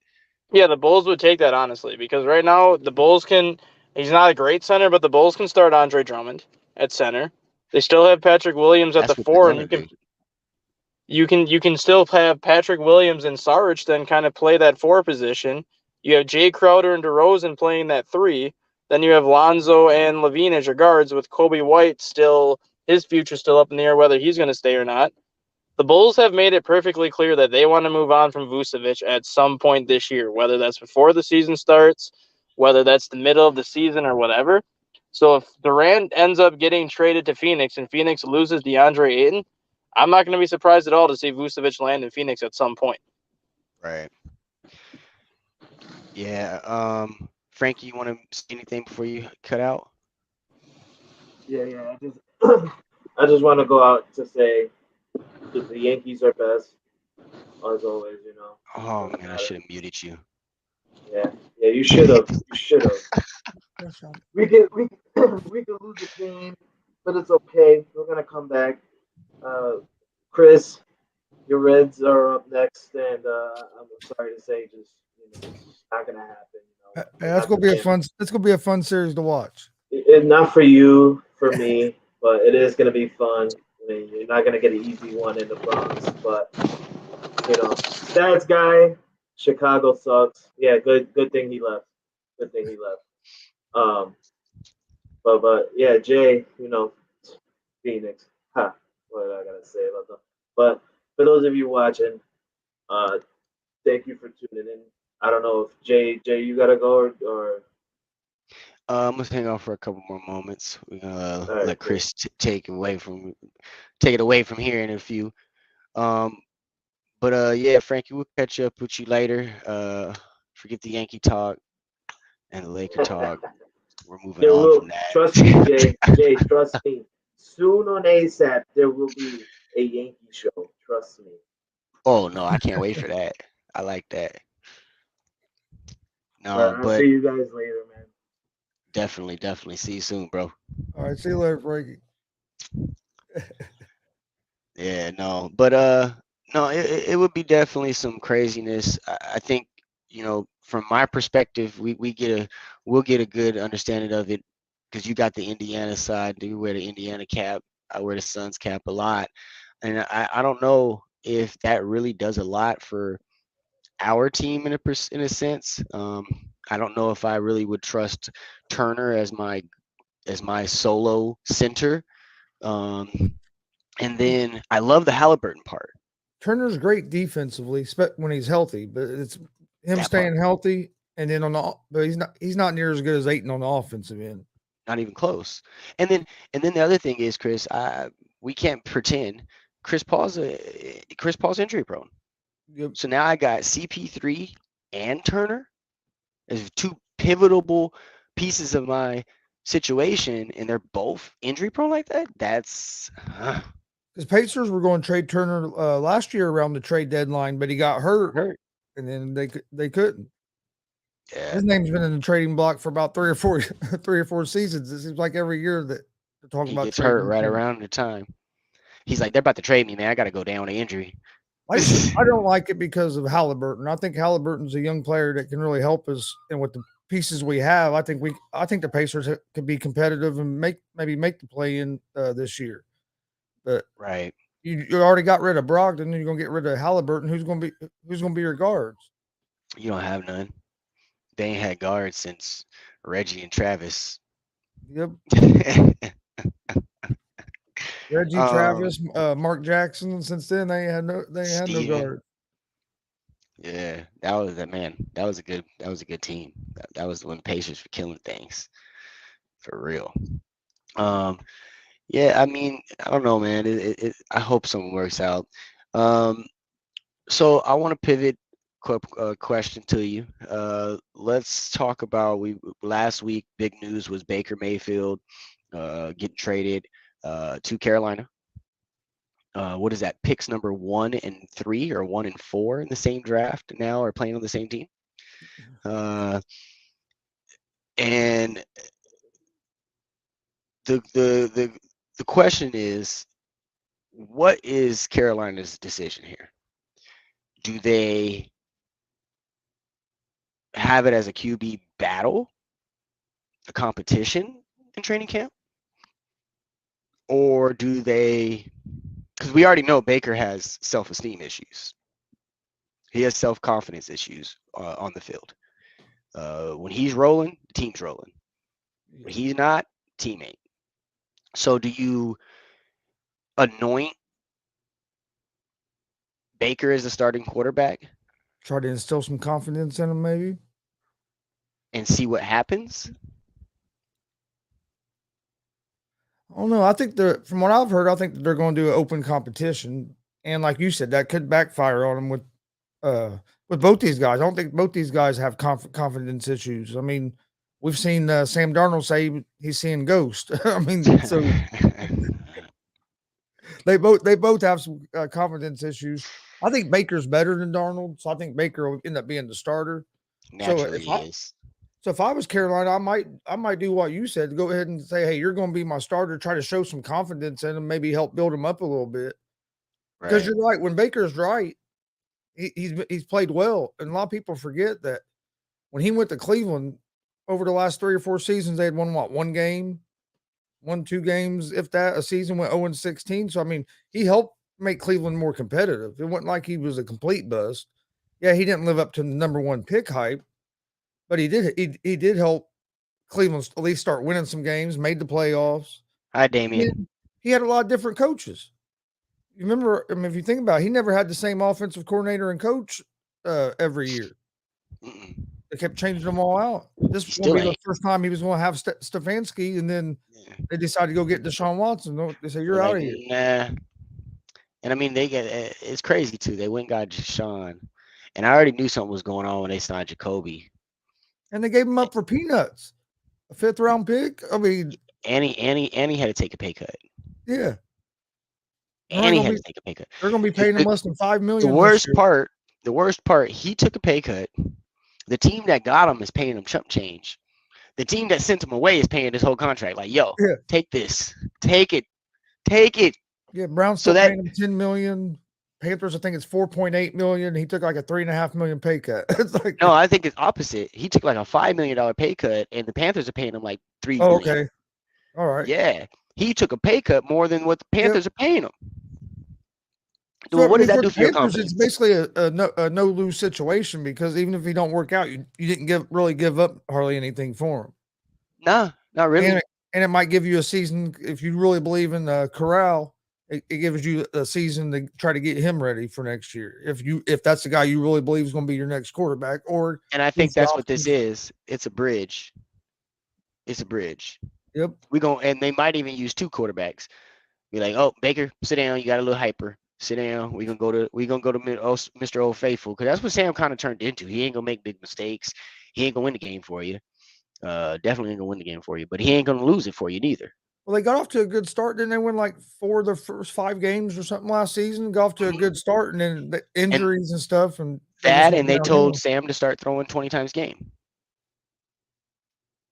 Yeah, the Bulls would take that, honestly, because right now the Bulls can. He's not a great center, but the Bulls can start Andre Drummond at center. They still have Patrick Williams at That's the what they're 4, and gonna do. you can still have Patrick Williams and Saric then kind of play that 4 position. You have Jay Crowder and DeRozan playing that 3. Then you have Lonzo and Levine as your guards with Kobe White still, his future still up in the air whether he's going to stay or not. The Bulls have made it perfectly clear that they want to move on from Vucevic at some point this year, whether that's before the season starts, whether that's the middle of the season or whatever. So if Durant ends up getting traded to Phoenix and Phoenix loses DeAndre Ayton, I'm not going to be surprised at all to see Vucevic land in Phoenix at some point. Right. Yeah. Frankie, you want to say anything before you cut out? Yeah. I just want to go out to say that the Yankees are best, as always. Oh man, I should have muted you. Yeah. You should have. We could lose the game, but it's okay. We're gonna come back. Chris, your Reds are up next, and I'm sorry to say, just it's not gonna happen. That's gonna be a fun. It's gonna be a fun series to watch. Not for you, for me, but it is gonna be fun. I mean, you're not gonna get an easy one in the Bronx, but stats guy, Chicago sucks. Yeah, good thing he left. But yeah, Jay, Phoenix. What I gotta say about them? But for those of you watching, thank you for tuning in. I don't know if Jay, you gotta go or I'm gonna hang on for a couple more moments. We're gonna right, let Chris take it away from here in a few. But yeah, Frankie, we'll catch up with you later. Forget the Yankee talk and the Laker talk. We're moving on from that. Trust me, Jay. Jay, trust me. Soon on ASAP, there will be a Yankee show. Trust me. Oh no, I can't wait for that. I like that. No, I'll but see you guys later, man. definitely. See you soon, bro. All right, see you later, Frankie. Yeah, no, but no, it would be definitely some craziness. I think from my perspective, we'll get a good understanding of it because you got the Indiana side. You wear the Indiana cap. I wear the Suns cap a lot, and I don't know if that really does a lot for our team in a sense. I don't know if I really would trust Turner as my solo center. And then I love the Halliburton part. Turner's great defensively, when he's healthy, but it's him staying healthy. And then but he's not near as good as Ayton on the offensive end. Not even close. And then the other thing is, Chris, we can't pretend Chris Paul's injury prone. Yep. So now I got CP3 and Turner as 2 pivotal pieces of my situation and they're both injury prone like that, that's Because Pacers were going to trade Turner last year around the trade deadline, but he got hurt, and then they couldn't. Yeah. His name's been in the trading block for about 3 or 4 seasons. It seems like every year that they're talking He about gets trading hurt right him. around the time. He's like, they're about to trade me, man. I got to go down to injury. I don't like it because of Halliburton. I think Halliburton's a young player that can really help us, and with the pieces we have, I think the Pacers could be competitive and maybe make the play in this year. But Right. you already got rid of Brogdon, you're gonna get rid of Halliburton. Who's gonna be your guards? You don't have none. They ain't had guards since Reggie and Travis. Yep. Reggie, Travis, Mark Jackson. Since then, they had no guard. Yeah, that was a good team. That was when the Pacers were killing things, for real. Yeah, I mean, I don't know, man. I hope something works out. So I want to pivot question to you. Let's talk about last week. Big news was Baker Mayfield getting traded to Carolina. What is that? Picks number 1 and 3 or 1 and 4 in the same draft now are playing on the same team. And the question is, what is Carolina's decision here? Do they have it as a QB battle, a competition in training camp? Or do they, because we already know Baker has self-esteem issues. He has self-confidence issues on the field. When he's rolling, the team's rolling. When he's not, teammate. So do you anoint Baker as the starting quarterback? Try to instill some confidence in him, maybe, and see what happens? I don't know. I think from what I've heard, I think they're going to do an open competition, and like you said, that could backfire on them with both these guys. I don't think both these guys have confidence issues. I mean, we've seen Sam Darnold say he's seeing ghosts. I mean, so they both have some confidence issues. I think Baker's better than Darnold, so I think Baker will end up being the starter. Naturally, is. So if I was Carolina, I might do what you said. Go ahead and say, hey, you're going to be my starter. Try to show some confidence in him, maybe help build him up a little bit. Because you're right. When Baker's right, he's played well, and a lot of people forget that when he went to Cleveland over the last 3 or 4 seasons, they had won 2 games, if that. A season went 0-16. So I mean, he helped make Cleveland more competitive. It wasn't like he was a complete bust. Yeah, he didn't live up to the number 1 pick hype. But he did help Cleveland at least start winning some games, made the playoffs. Hi, Damian. He had a lot of different coaches. You remember, I mean, if you think about it, he never had the same offensive coordinator and coach every year. They kept changing them all out. This was going to be the first time he was going to have Stefanski, and then they decided to go get Deshaun Watson. They said, you're out of here. Nah. And I mean, it's crazy too. They went and got Deshaun. And I already knew something was going on when they signed Jacoby. And they gave him up for peanuts, a 5th round pick. I mean, and he had to take a pay cut. Yeah, and he had to take a pay cut. They're going to be paying him less than $5 million. The worst part, he took a pay cut. The team that got him is paying him chump change. The team that sent him away is paying his whole contract. Like, take this, take it. Yeah, Brown's still paying him $10 million. Panthers, I think it's $4.8 million. He took like a $3.5 million pay cut. It's like, no, I think it's opposite. He took like a $5 million pay cut, and the Panthers are paying him like $3 million. Okay, all right. Yeah, he took a pay cut more than what the Panthers are paying him. So what does that do for your confidence? It's basically a no lose situation, because even if he don't work out, you didn't really give up hardly anything for him. Nah, not really. And it might give you a season if you really believe in Corral. It gives you a season to try to get him ready for next year. If that's the guy you really believe is going to be your next quarterback, and I think that's what this is. It's a bridge. Yep. And they might even use 2 quarterbacks. Be like, oh, Baker, sit down. You got a little hyper. Sit down. We're gonna go to Mr. Old Faithful, because that's what Sam kind of turned into. He ain't gonna make big mistakes. He ain't gonna win the game for you. Definitely ain't gonna win the game for you, but he ain't gonna lose it for you neither. Well, they got off to a good start. Didn't they win like 4 of their first 5 games or something last season? Got off to a good start, and then the injuries and stuff, and That, went and they downhill. told Sam to start throwing 20 times a game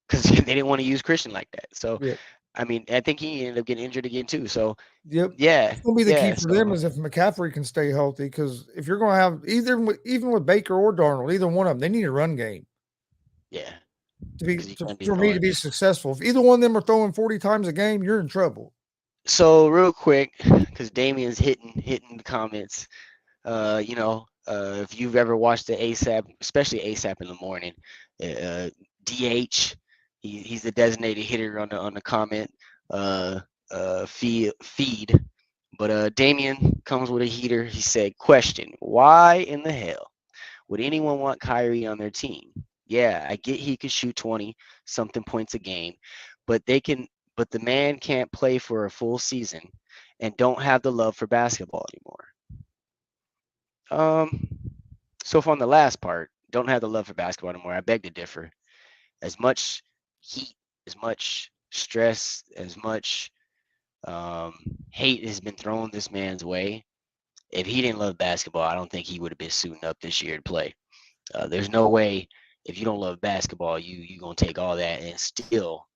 because they didn't want to use Christian like that. So, Yeah. I mean, I think he ended up getting injured again too. So, Yep. yeah, It's gonna be the yeah, key for them is if McCaffrey can stay healthy. Because if you're gonna have even with Baker or Darnold, either one of them, they need a run game yeah. to be 'Cause you can't be for me to throwing. be successful. If either one of them are throwing 40 times a game, you're in trouble. So real quick, because Damien's hitting the comments. If you've ever watched the ASAP, especially ASAP in the morning, DH, he's the designated hitter on the comment feed. But Damien comes with a heater. He said, "Question: Why in the hell would anyone want Kyrie on their team? Yeah, I get he could shoot 20 something points a game, but the man can't play for a full season and don't have the love for basketball anymore." So from the last part, don't have the love for basketball anymore. I beg to differ. As much heat, as much stress, as much hate has been thrown this man's way. If he didn't love basketball, I don't think he would have been suiting up this year to play. There's no way if you don't love basketball, you gonna take all that and still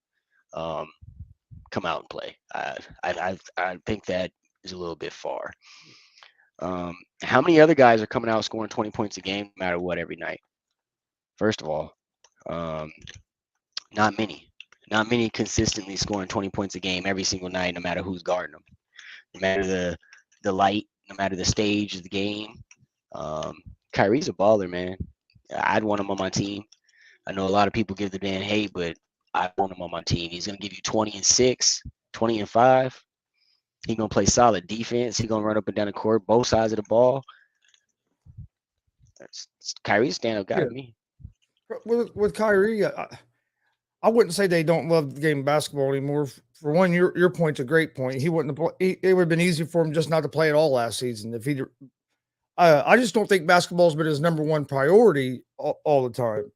come out and play. I think that is a little bit far. How many other guys are coming out scoring 20 points a game, no matter what, every night? First of all, not many. Not many consistently scoring 20 points a game every single night, no matter who's guarding them, no matter the light, no matter the stage of the game. Kyrie's a baller, man. I'd want him on my team. I know a lot of people give the man hate, but I want him on my team. He's gonna give you 20 and 6, 20 and 5. He's gonna play solid defense. He's gonna run up and down the court, both sides of the ball. Kyrie's a stand-up guy to me. With Kyrie, I wouldn't say they don't love the game of basketball anymore. For one, your point's a great point. He wouldn't have it would have been easy for him just not to play at all last season if he. I just don't think basketball's been his number one priority all the time.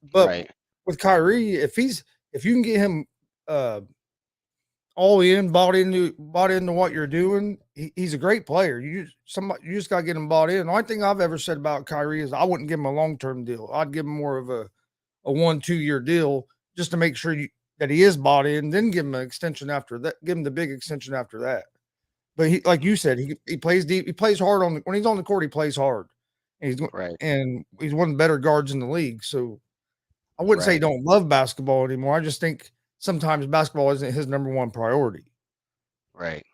But right. With Kyrie, if you can get him all in, bought into what you're doing, he's a great player. You just got to get him bought in. The only thing I've ever said about Kyrie is I wouldn't give him a long-term deal. I'd give him more of a 1-2 year deal just to make sure that he is bought in, then give him an extension after that, give him the big extension after that. But he, like you said, he plays deep. He plays hard when he's on the court. He plays hard, and he's one of the better guards in the league. So I wouldn't say he don't love basketball anymore. I just think sometimes basketball isn't his number one priority. Right.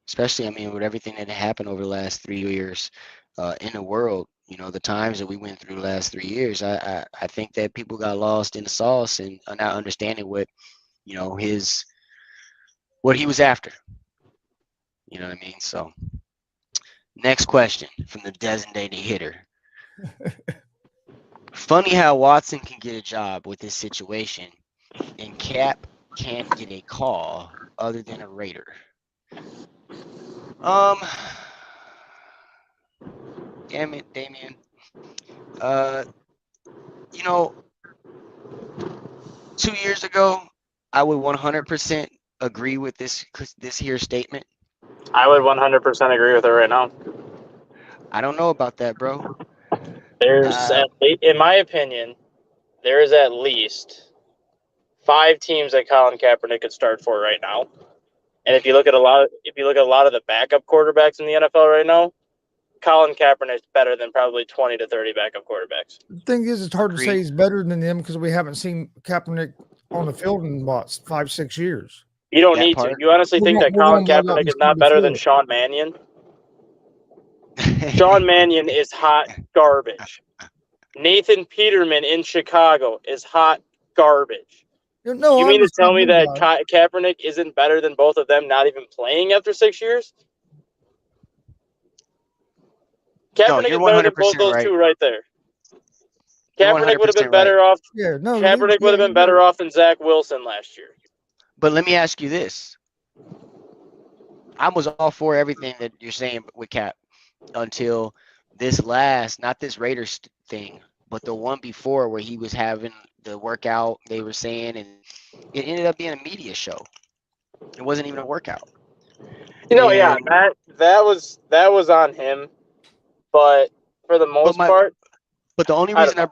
Especially, I mean, with everything that happened over the last 3 years in the world, the times that we went through the last 3 years, I think that people got lost in the sauce and not understanding what, what he was after. You know what I mean? So, next question from the designated hitter. Funny how Watson can get a job with this situation and Cap can't get a call other than a Raider. Damn it, Damien. 2 years ago, I would 100% agree with this here statement. I would 100% agree with it right now. I don't know about that, bro. In my opinion, there is at least 5 teams that Colin Kaepernick could start for right now. And if you look at a lot of the backup quarterbacks in the NFL right now, Colin Kaepernick's better than probably 20 to 30 backup quarterbacks. The thing is, it's hard to say he's better than him because we haven't seen Kaepernick on the field in about 5-6 years. You don't need to. You honestly think that Colin Kaepernick is not better than Sean Mannion? Sean Mannion is hot garbage. Nathan Peterman in Chicago is hot garbage. No, you mean to tell me that Kaepernick isn't better than both of them, not even playing after 6 years? Kaepernick is better than both those two right there. Kaepernick would have been better off. Kaepernick would have been better off than Zach Wilson last year. But let me ask you this. I was all for everything that you're saying with Cap until this not this Raiders thing, but the one before where he was having the workout, they were saying, and it ended up being a media show. It wasn't even a workout. Yeah, And that was on him. But for the most part, but the only I don't reason I know.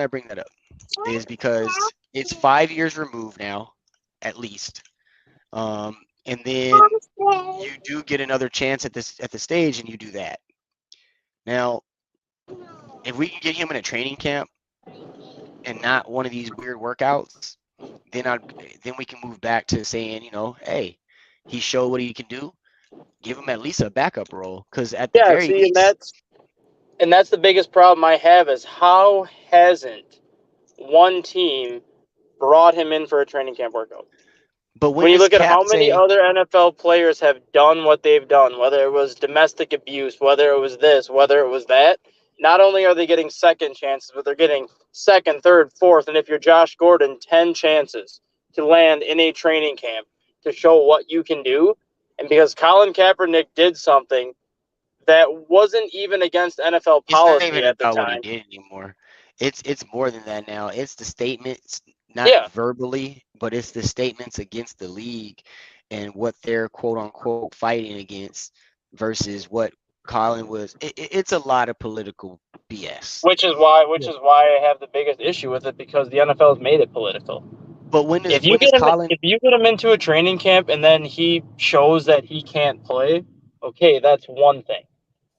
bring that up, is because it's 5 years removed now, at least. And then you do get another chance at the stage, and you do that. Now, if we can get him in a training camp and not one of these weird workouts, then we can move back to saying, hey, he showed what he can do. Give him at least a backup role, because at the Yeah, very see, least, and that's the biggest problem I have is how hasn't one team brought him in for a training camp workout? but When when you does look at Cap how many say, other NFL players have done what they've done, whether it was domestic abuse, whether it was this, whether it was that, not only are they getting second chances, but they're getting second, third, fourth, and if you're Josh Gordon, 10 chances to land in a training camp to show what you can do. And because Colin Kaepernick did something that wasn't even against NFL it's not policy even at the about what he time. did anymore. It's more than that now. It's the statements, not Yeah. verbally, but it's the statements against the league and what they're quote unquote fighting against versus what Colin was. It's a lot of political BS. Which is why I have the biggest issue with it, because the NFL has made it political. But If when does Colin? you get him into a training camp and then he shows that he can't play, okay, that's one thing.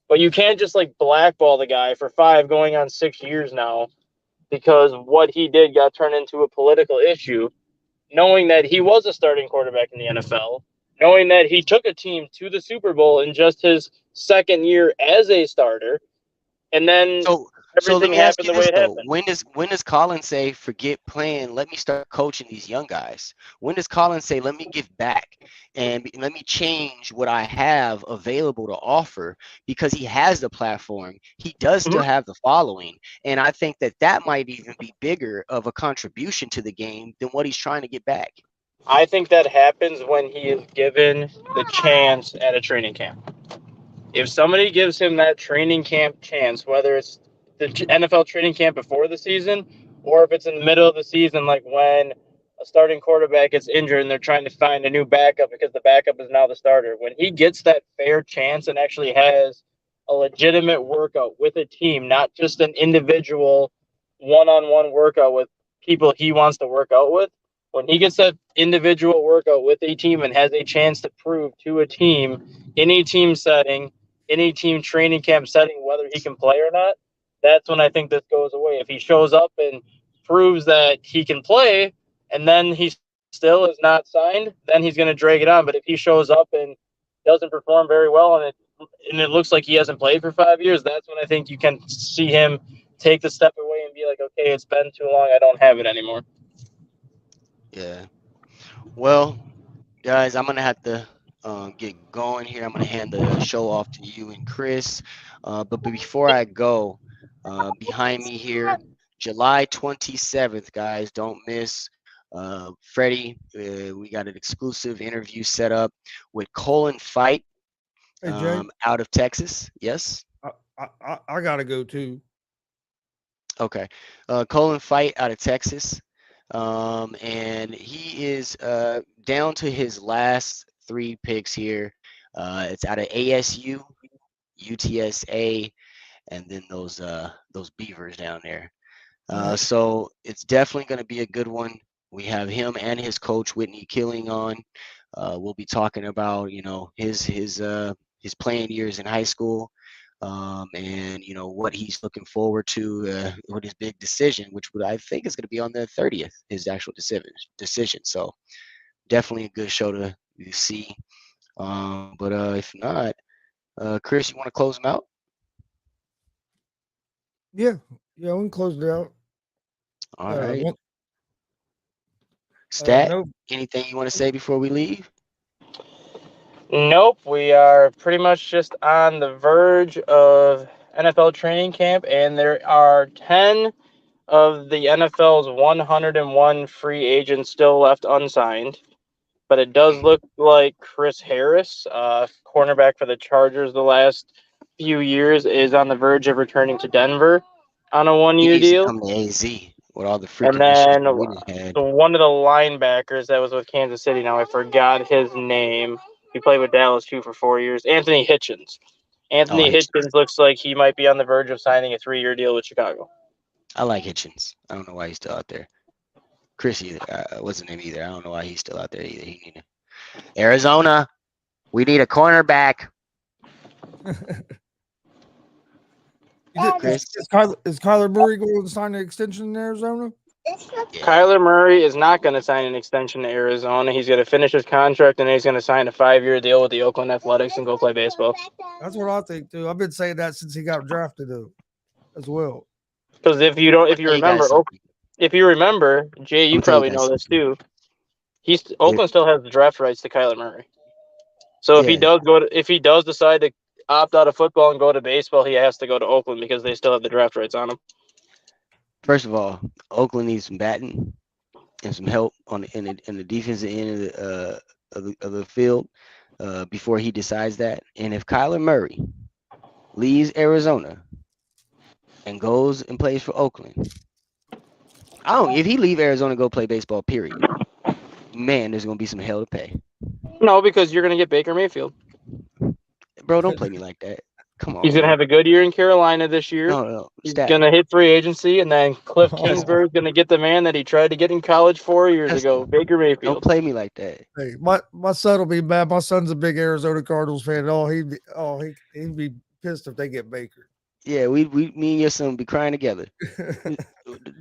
But you can't just like blackball the guy for 5 going on 6 years now because what he did got turned into a political issue, knowing that he was a starting quarterback in the NFL, knowing that he took a team to the Super Bowl in just his second year as a starter, and then So let everything me ask happened you the way this it though: happened. when does Colin say, "Forget playing, let me start coaching these young guys"? When does Colin say, "Let me give back and let me change what I have available to offer"? Because he has the platform, he does still have the following, and I think that might even be bigger of a contribution to the game than what he's trying to get back. I think that happens when he is given the chance at a training camp. If somebody gives him that training camp chance, whether it's the NFL training camp before the season or if it's in the middle of the season, like when a starting quarterback gets injured and they're trying to find a new backup because the backup is now the starter, when he gets that fair chance and actually has a legitimate workout with a team, not just an individual one-on-one workout with people he wants to work out with, when he gets that individual workout with a team and has a chance to prove to a team in a team setting, any team training camp setting, whether he can play or not, that's when I think this goes away. If he shows up and proves that he can play and then he still is not signed, then he's going to drag it on. But if he shows up and doesn't perform very well and it looks like he hasn't played for 5 years, that's when I think you can see him take the step away and be like, okay, it's been too long. I don't have it anymore. Yeah. Well, guys, I'm gonna have to get going here. I'm gonna hand the show off to you and Chris. But before I go, behind me here, July 27th, guys, don't miss. Freddie, we got an exclusive interview set up with Colin Fight Hey Jay, out of Texas. Yes. I gotta go too. Okay. Colin Fight out of Texas. And he is down to his last 3 picks here. It's out of ASU, UTSA, and then those Beavers down there. So it's definitely going to be a good one. We have him and his coach Whitney Killing on. We'll be talking about his playing years in high school, and what he's looking forward to with his big decision, which I think is going to be on the 30th, his actual decision. So definitely a good show to see. But if not, Chris, you want to close them out? Yeah, we can close it out. All right. Stat, anything you want to say before we leave? Nope. We are pretty much just on the verge of NFL training camp, and there are 10 of the NFL's 101 free agents still left unsigned. But it does look like Chris Harris, cornerback for the Chargers the last few years, is on the verge of returning to Denver. on a He one-year needs to deal. come to AZ with all the And freaking issues then that we just had. one of the linebackers that was with Kansas City, now I forgot his name. He played with Dallas too for 4 years. Anthony Hitchens. Anthony Hitchens. Hitchens looks like he might be on the verge of signing a 3-year deal with Chicago. I like Hitchens. I don't know why he's still out there. Chris either wasn't him either. I don't know why he's still out there either. He need to... Arizona, we need a cornerback. Chris? Is Kyler Murray going to sign an extension in Arizona? Yeah. Kyler Murray is not going to sign an extension to Arizona. He's going to finish his contract and then he's going to sign a 5-year deal with the Oakland Athletics and go play baseball. That's what I think too. I've been saying that since he got drafted though, as well. Because if you remember, Jay, you probably know this too. Oakland still has the draft rights to Kyler Murray. So if he does decide to opt out of football and go to baseball, he has to go to Oakland because they still have the draft rights on him. First of all, Oakland needs some batting and some help in the defensive end of the field before he decides that. And if Kyler Murray leaves Arizona and goes and plays for Oakland, if he leave Arizona and go play baseball, period, man, there's gonna be some hell to pay. No, because you're gonna get Baker Mayfield. Bro, don't play me like that. Come on. He's gonna have a good year in Carolina this year. No. He's gonna hit free agency, and then Cliff Kingsbury is gonna get the man that he tried to get in college 4 years ago, Baker Mayfield. Don't play me like that. Hey, my son will be mad. My son's a big Arizona Cardinals fan. He'd be pissed if they get Baker. Yeah, me and your son will be crying together.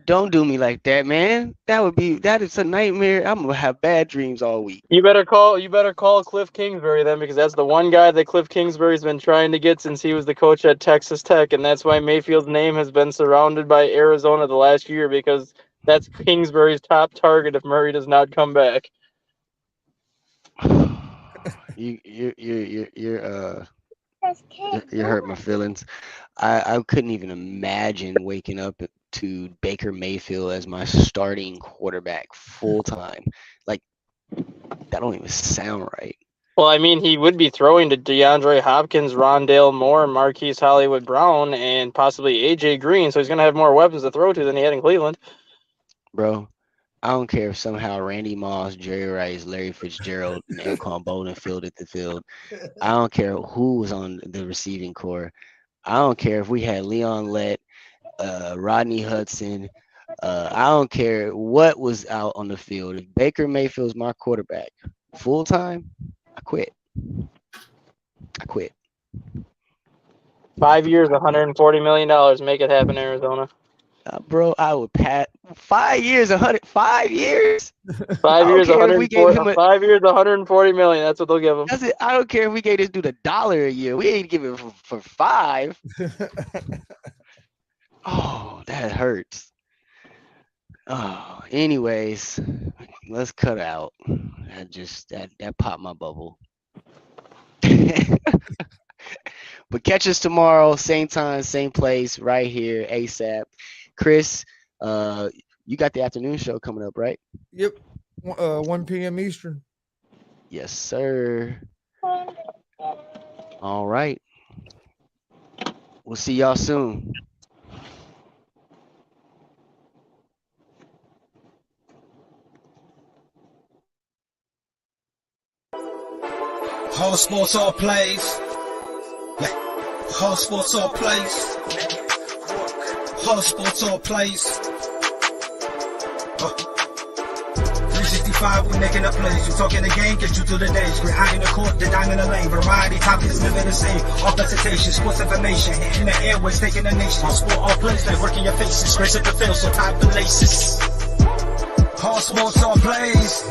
Don't do me like that, man. That is a nightmare. I'm gonna have bad dreams all week. You better call Cliff Kingsbury then, because that's the one guy that Cliff Kingsbury's been trying to get since he was the coach at Texas Tech, and that's why Mayfield's name has been surrounded by Arizona the last year, because that's Kingsbury's top target if Murray does not come back. You're hurting my feelings. I couldn't even imagine waking up to Baker Mayfield as my starting quarterback full time. Like, that don't even sound right. Well, I mean, he would be throwing to DeAndre Hopkins, Rondale Moore, Marquise Hollywood Brown, and possibly A.J. Green, so he's going to have more weapons to throw to than he had in Cleveland. Bro, I don't care if somehow Randy Moss, Jerry Rice, Larry Fitzgerald, and Anquan Bolden fielded the field. I don't care who was on the receiving core. I don't care if we had Leon Lett, Rodney Hudson. I don't care what was out on the field. If Baker Mayfield's my quarterback full time, I quit. 5 years, $140 million. Make it happen, Arizona. Bro, I would pat 5 years, 5 years. 5 years, 140. 5 years, $140 million. That's what they'll give him. I don't care if we gave this dude $1 a year. We ain't giving it for 5. Oh, that hurts. Oh, anyways, let's cut out. That popped my bubble. But catch us tomorrow, same time, same place, right here, ASAP. Chris, you got the afternoon show coming up, right? Yep, 1 p.m. Eastern. Yes, sir. All right. We'll see y'all soon. Whole sports all plays. Yeah. Whole sports all plays. Whole sports all plays. 365, we making a plays. You talking the game, get you through the days. We're high in the court, the dime in the lane. Variety topics, living the same. All presentation, sports information. Hitting the airways, taking the nation. All sport, all plays, they working your faces. Grace at the field, so tie the laces. Whole sports all plays.